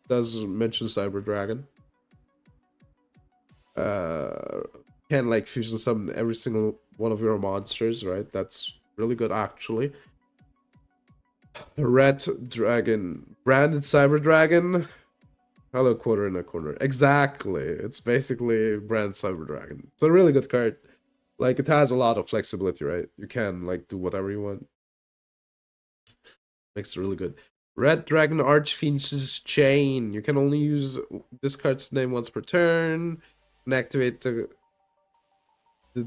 Does mention Cyber Dragon. Can like fusion summon every single one of your monsters, right? That's really good actually. Red Dragon, branded Cyber Dragon. Hello, quarter in a corner. Exactly. It's basically brand Cyber Dragon. It's a really good card. Like, it has a lot of flexibility, right? You can, like, do whatever you want. Makes it really good. Red Dragon Archfiend's Chain. You can only use this card's name once per turn. And activate the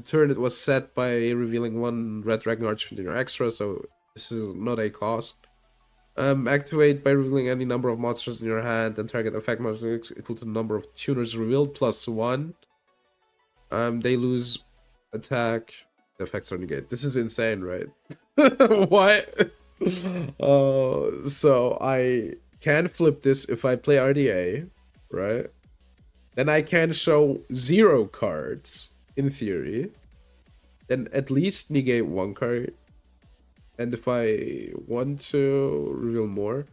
turn it was set by revealing 1 Red Dragon Archfiend in your extra, so this is not a cost. Activate by revealing any number of monsters in your hand and target effect monsters equal to the number of tuners revealed plus 1. They lose attack. The effects are negated. This is insane, right? What? So I can flip this if I play RDA, right? Then I can show 0 cards, in theory. Then at least negate 1 card. And if I want to reveal more,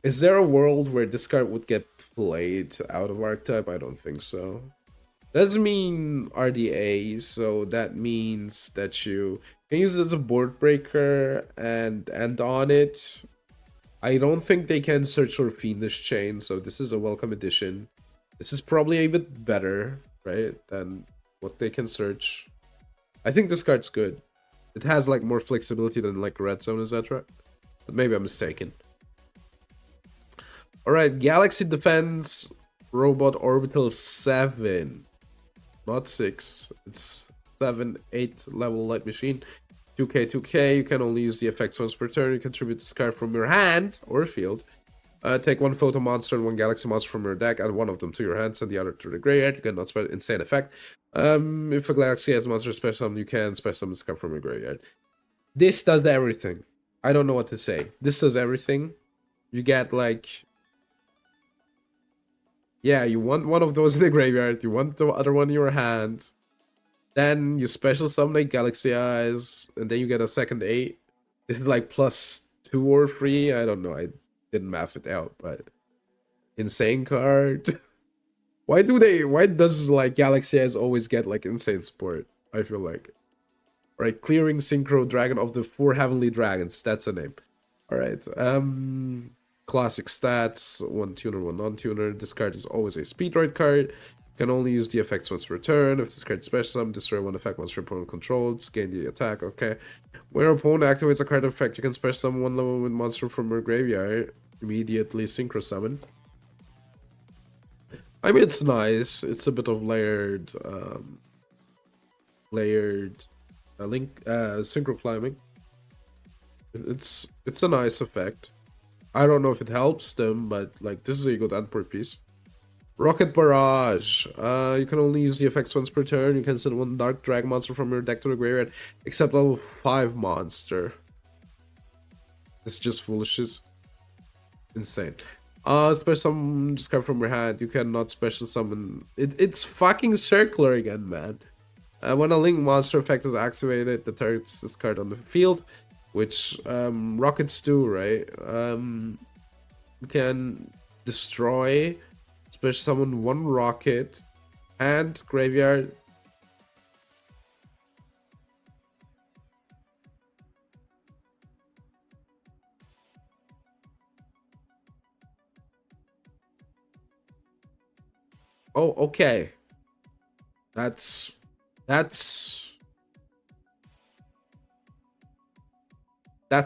is there a world where this card would get played out of archetype? I don't think so. Doesn't mean RDA, so that means that you can use it as a board breaker and end on it. I don't think they can search for Fiendish Chain, so this is a welcome addition. This is probably a bit better, right, than what they can search. I think this card's good. It has like more flexibility than like Red Zone, etc. But maybe I'm mistaken. Alright, Galaxy Defense Robot Orbital 7. Not 6. It's 7, 8 level light machine. 2k, 2k. You can only use the effects once per turn. You contribute this card from your hand or field. Take 1 photo monster and 1 galaxy monster from your deck, add 1 of them to your hand, send the other to the graveyard. You cannot spell insane effect. If a galaxy has monster special summon, you can special summon this card from your graveyard. This does everything. I don't know what to say. This does everything. You get like, yeah, you want 1 of those in the graveyard, you want the other one in your hand. Then you special summon like Galaxy Eyes, and then you get a second 8. This is like plus 2 or 3. I don't know. I didn't math it out, but insane card. Why does like Galaxy Eyes always get like insane support? I feel like. Alright, Clearing Synchro Dragon of the 4 Heavenly Dragons. That's a name. Alright. Classic stats. 1 tuner, 1 non-tuner. This card is always a speedroid card. Can only use the effects once per turn. If this card is special summon, destroy 1 effect once your opponent controls. Gain the attack. Okay. When your opponent activates a card effect, you can special summon 1 level 1 monster from your graveyard. Immediately synchro summon. I mean, it's nice. It's a bit of layered synchro climbing. It's a nice effect. I don't know if it helps them, but like this is a good endport piece. Rocket Barrage. You can only use the effects once per turn. You can send one Dark Drag monster from your deck to the graveyard, except level 5 monster. It's just foolishness. Insane. Special summon discard from your hand. You cannot special summon. It's fucking circular again, man. When a link monster effect is activated, the target's discard on the field, which rockets do, right? You can destroy, special summon one rocket, and graveyard. Oh, okay. That's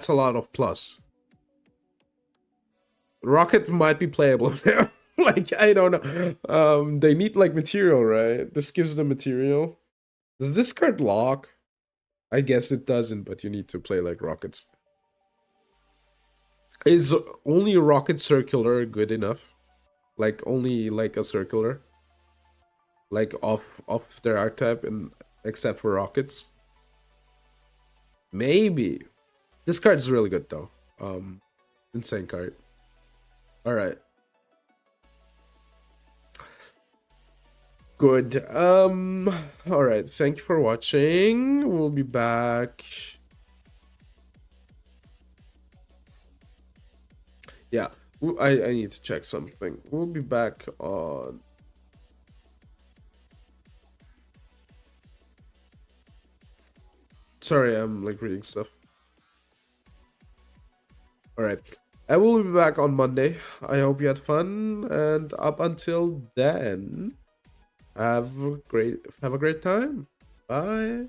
a lot of plus. Rocket might be playable now. Like, I don't know. They need like material, right? This gives them material. Does this card lock? I guess it doesn't, but you need to play like rockets. Is only rocket circular good enough? Like only like a circular? Like off their archetype and except for rockets? Maybe. This card is really good though. Insane card. Alright. Good. Alright, thank you for watching. We'll be back. Yeah, I need to check something. We'll be back on... Sorry, I'm like reading stuff. Alright. I will be back on Monday. I hope you had fun, and up until then, have a great time. Bye.